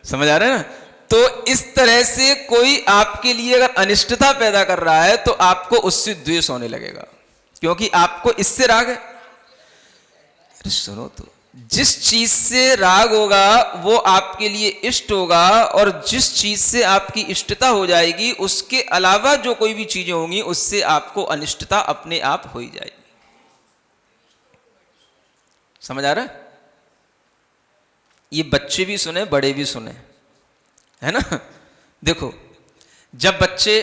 समझ आ रहा है ना? तो इस तरह से कोई आपके लिए अगर अनिष्टता पैदा कर रहा है तो आपको उससे द्वेष होने लगेगा, क्योंकि आपको इससे राग है। अरे सुनो तो, जिस चीज से राग होगा वो आपके लिए इष्ट होगा, और जिस चीज से आपकी इष्टता हो जाएगी उसके अलावा जो कोई भी चीजें होंगी उससे आपको अनिष्टता अपने आप हो ही जाएगी। समझ आ रहा है? ये बच्चे भी सुने, बड़े भी सुने, है ना? देखो, जब बच्चे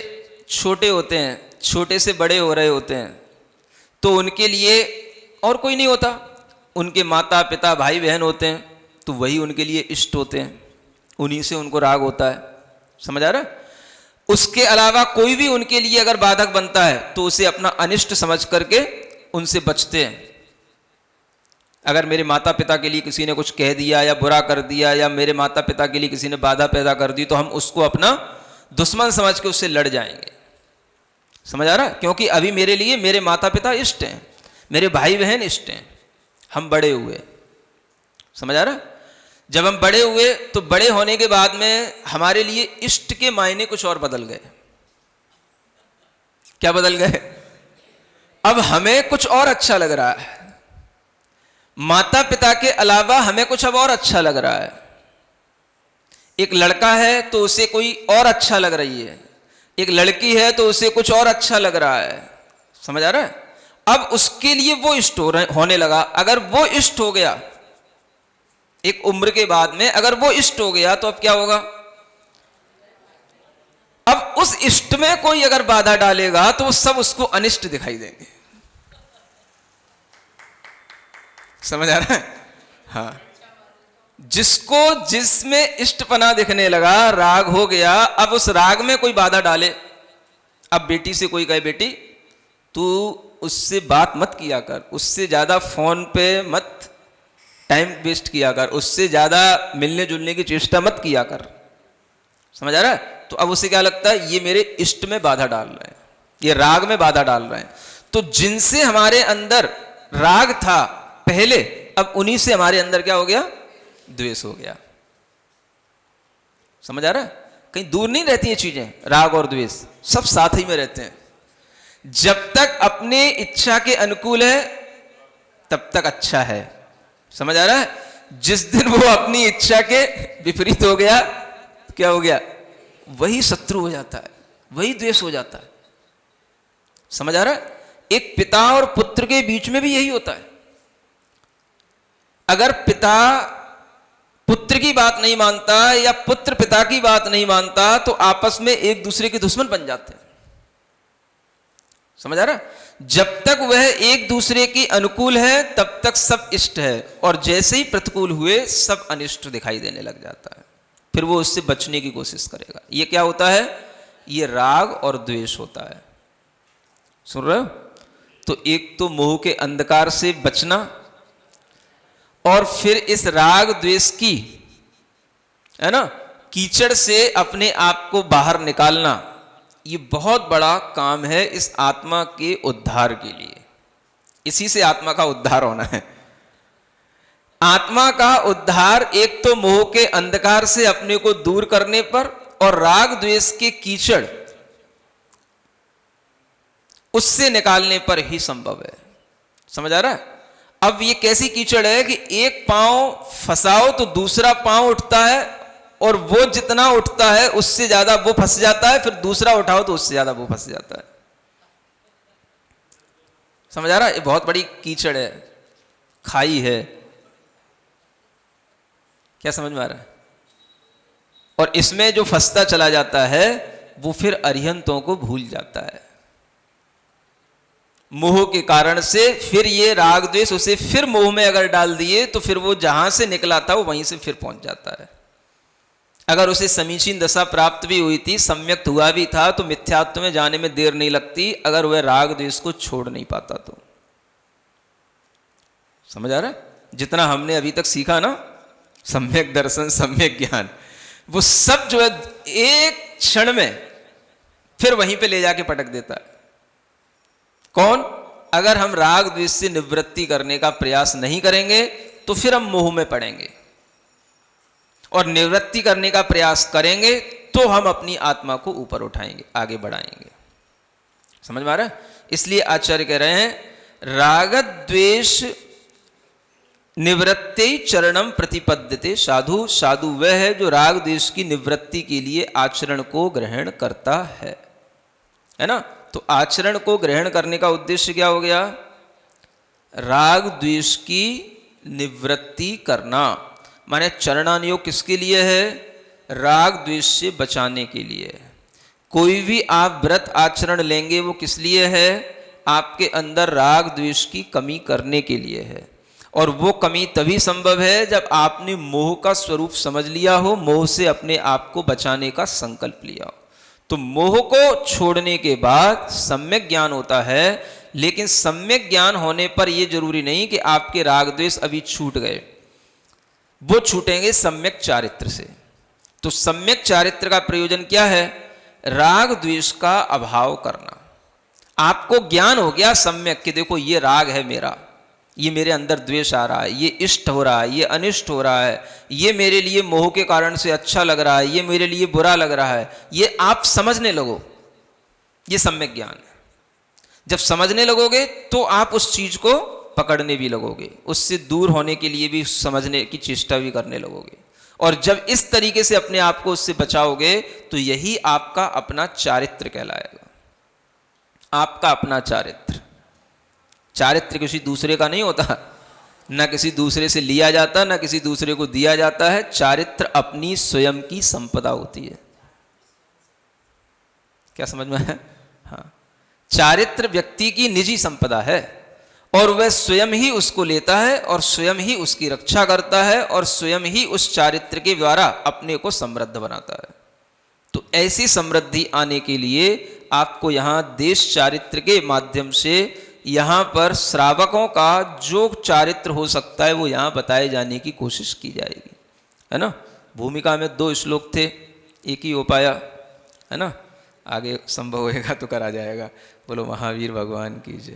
छोटे होते हैं, छोटे से बड़े हो रहे होते हैं, तो उनके लिए और कोई नहीं होता, उनके माता पिता भाई बहन होते हैं, तो वही उनके लिए इष्ट होते हैं, उन्हीं से उनको राग होता है। समझ आ रहा है? उसके अलावा कोई भी उनके लिए अगर बाधक बनता है तो उसे अपना अनिष्ट समझ करके उनसे बचते हैं। अगर मेरे माता पिता के लिए किसी ने कुछ कह दिया या बुरा कर दिया, या मेरे माता पिता के लिए किसी ने बाधा पैदा कर दी, तो हम उसको अपना दुश्मन समझ के उससे लड़ जाएंगे। समझ आ रहा? क्योंकि अभी मेरे लिए मेरे माता पिता इष्ट हैं, मेरे भाई बहन इष्ट हैं, हम बड़े हुए। समझ आ रहा? जब हम बड़े हुए तो बड़े होने के बाद में हमारे लिए इष्ट के मायने कुछ और बदल गए। क्या बदल गए? अब हमें कुछ और अच्छा लग रहा है, माता पिता के अलावा हमें कुछ अब और अच्छा लग रहा है। एक लड़का है तो उसे कोई और अच्छा लग रही है, एक लड़की है तो उसे कुछ और अच्छा लग रहा है। समझ आ रहा है? अब उसके लिए वो इष्ट होने लगा। अगर वो इष्ट हो गया एक उम्र के बाद में, अगर वो इष्ट हो गया तो अब क्या होगा? अब उस इष्ट में कोई अगर बाधा डालेगा तो वो सब उसको अनिष्ट दिखाई देंगे। समझ आ रहा है? हाँ, जिसको जिसमें इष्टपना दिखने लगा, राग हो गया, अब उस राग में कोई बाधा डाले। अब बेटी से कोई कहे बेटी तू उससे बात मत किया कर, उससे ज्यादा फोन पे मत टाइम वेस्ट किया कर, उससे ज्यादा मिलने जुलने की चेष्टा मत किया कर। समझ आ रहा है? तो अब उसे क्या लगता है, ये मेरे इष्ट में बाधा डाल रहे हैं, ये राग में बाधा डाल रहे हैं। तो जिनसे हमारे अंदर राग था पहले, अब उन्हीं से हमारे अंदर क्या हो गया? द्वेष हो गया। समझ आ रहा है? कहीं दूर नहीं रहती ये चीजें, राग और द्वेष सब साथ ही में रहते हैं। जब तक अपने इच्छा के अनुकूल है तब तक अच्छा है। समझ आ रहा है? जिस दिन वो अपनी इच्छा के विपरीत हो गया, क्या हो गया? वही शत्रु हो जाता है, वही द्वेष हो जाता है। समझ आ रहा है? एक पिता और पुत्र के बीच में भी यही होता है। अगर पिता पुत्र की बात नहीं मानता या पुत्र पिता की बात नहीं मानता तो आपस में एक दूसरे के दुश्मन बन जाते हैं। समझ आ रहा? जब तक वह एक दूसरे के अनुकूल है तब तक सब इष्ट है, और जैसे ही प्रतिकूल हुए सब अनिष्ट दिखाई देने लग जाता है। फिर वो उससे बचने की कोशिश करेगा। ये क्या होता है? ये राग और द्वेष होता है। सुन रहे हो? तो एक तो मोह के अंधकार से बचना, और फिर इस राग द्वेष की, है ना, कीचड़ से अपने आप को बाहर निकालना, ये बहुत बड़ा काम है इस आत्मा के उद्धार के लिए। इसी से आत्मा का उद्धार होना है। आत्मा का उद्धार एक तो मोह के अंधकार से अपने को दूर करने पर, और राग द्वेष के कीचड़ उससे निकालने पर ही संभव है। समझ आ रहा है? अब ये कैसी कीचड़ है कि एक पांव फंसाओ तो दूसरा पांव उठता है, और वो जितना उठता है उससे ज्यादा वो फंस जाता है, फिर दूसरा उठाओ तो उससे ज्यादा वो फंस जाता है। समझ आ रहा है? ये बहुत बड़ी कीचड़ है, खाई है। क्या समझ में आ रहा है? और इसमें जो फंसता चला जाता है वो फिर अरिहंतों को भूल जाता है। मोह के कारण से फिर ये राग द्वेष उसे फिर मोह में अगर डाल दिए तो फिर वो जहां से निकला था वो वहीं से फिर पहुंच जाता है। अगर उसे समीचीन दशा प्राप्त भी हुई थी, सम्यक्त हुआ भी था, तो मिथ्यात्व में जाने में देर नहीं लगती अगर वह राग द्वेष को छोड़ नहीं पाता तो। समझ आ रहा है? जितना हमने अभी तक सीखा ना, सम्यक दर्शन, सम्यक ज्ञान, वो सब जो है एक क्षण में फिर वहीं पे ले जाके पटक देता है। कौन? अगर हम राग द्वेष से निवृत्ति करने का प्रयास नहीं करेंगे तो फिर हम मोह में पड़ेंगे, और निवृत्ति करने का प्रयास करेंगे तो हम अपनी आत्मा को ऊपर उठाएंगे, आगे बढ़ाएंगे। समझ में आ रहा है? इसलिए आचार्य कह रहे हैं राग द्वेष निवृत्ति चरणम प्रतिपद्यते साधु। साधु वह है जो राग द्वेष की निवृत्ति के लिए आचरण को ग्रहण करता है ना? तो आचरण को ग्रहण करने का उद्देश्य क्या हो गया? राग द्वेष की निवृत्ति करना। माने चरणानुयोग किसके लिए है? राग द्वेष से बचाने के लिए। कोई भी आप व्रत आचरण लेंगे वो किस लिए है? आपके अंदर राग द्वेष की कमी करने के लिए है। और वो कमी तभी संभव है जब आपने मोह का स्वरूप समझ लिया हो, मोह से अपने आप को बचाने का संकल्प लिया हो। तो मोह को छोड़ने के बाद सम्यक ज्ञान होता है, लेकिन सम्यक ज्ञान होने पर यह जरूरी नहीं कि आपके राग द्वेष अभी छूट गए, वो छूटेंगे सम्यक चारित्र से। तो सम्यक चारित्र का प्रयोजन क्या है? राग द्वेष का अभाव करना। आपको ज्ञान हो गया सम्यक कि देखो ये राग है मेरा, ये मेरे अंदर द्वेष आ रहा है, ये इष्ट हो रहा है, ये अनिष्ट हो रहा है, ये मेरे लिए मोह के कारण से अच्छा लग रहा है, ये मेरे लिए बुरा लग रहा है, ये आप समझने लगो। ये सम्यक ज्ञान है। जब समझने लगोगे तो आप उस चीज को पकड़ने भी लगोगे, उससे दूर होने के लिए भी समझने की चेष्टा भी करने लगोगे। और जब इस तरीके से अपने आप को उससे बचाओगे तो यही आपका अपना चारित्र कहलाएगा। आपका अपना चारित्र। चारित्र किसी दूसरे का नहीं होता, ना किसी दूसरे से लिया जाता, ना किसी दूसरे को दिया जाता है। चारित्र अपनी स्वयं की संपदा होती है। क्या समझ में है? हाँ, चारित्र व्यक्ति की निजी संपदा है और वह स्वयं ही उसको लेता है और स्वयं ही उसकी रक्षा करता है और स्वयं ही उस चारित्र के द्वारा अपने को समृद्ध बनाता है। तो ऐसी समृद्धि आने के लिए आपको यहाँ देश चारित्र के माध्यम से यहाँ पर श्रावकों का जो चारित्र हो सकता है वो यहाँ बताए जाने की कोशिश की जाएगी, है ना? भूमिका में 2 श्लोक थे, एक ही हो पाया, है ना? आगे संभव होएगा तो करा जाएगा। बोलो महावीर भगवान की जय।